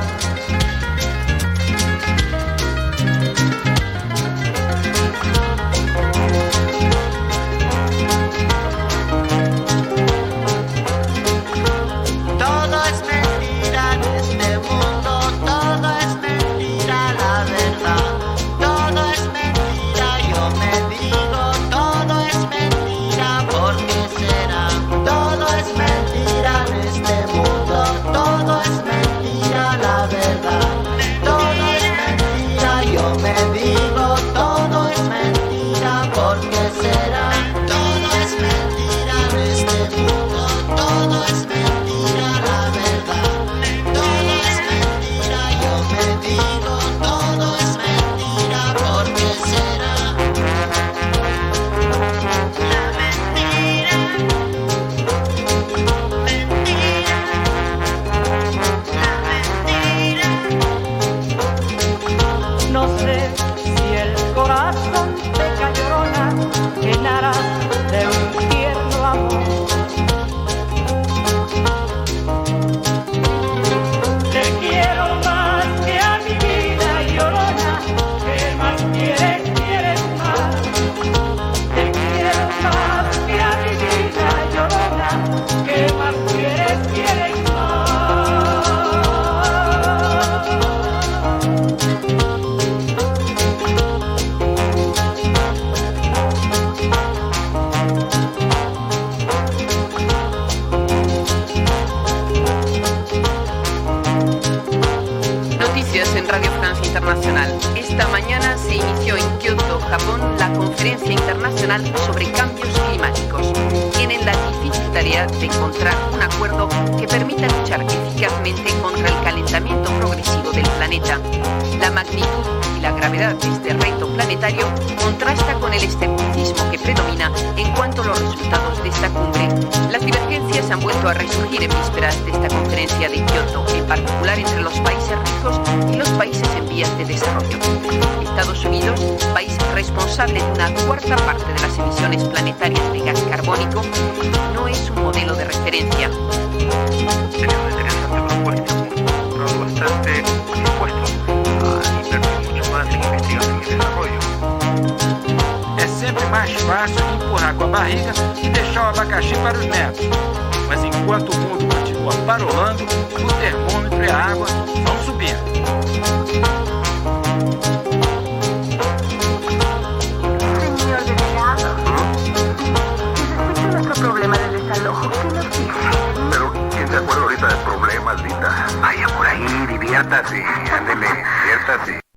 Esta mañana se inició en Kioto, Japón, la conferencia internacional sobre cambios climáticos. Tienen la difícil tarea de encontrar un acuerdo que permita luchar eficazmente contra el calentamiento progresivo del planeta. La magnitud y la gravedad de este reto planetario contrasta con el escepticismo que predomina en cuanto a los resultados de esta cumbre. Las divergencias han vuelto a resurgir en vísperas de esta conferencia de Kioto, en particular entre los países ricos y los países en vías de desarrollo. Estados Unidos, país responsable de una cuarta parte de las emisiones planetarias de gas carbónico, no es un modelo de referencia. Sería una interesante propuesta, bastante dispuesto a invertir mucho más en investigación y desarrollo. É sempre mais fácil empurrar com a barriga e deixar o abacaxi para os netos. Mas enquanto o mundo continua parolando, o termômetro e a água vão subindo.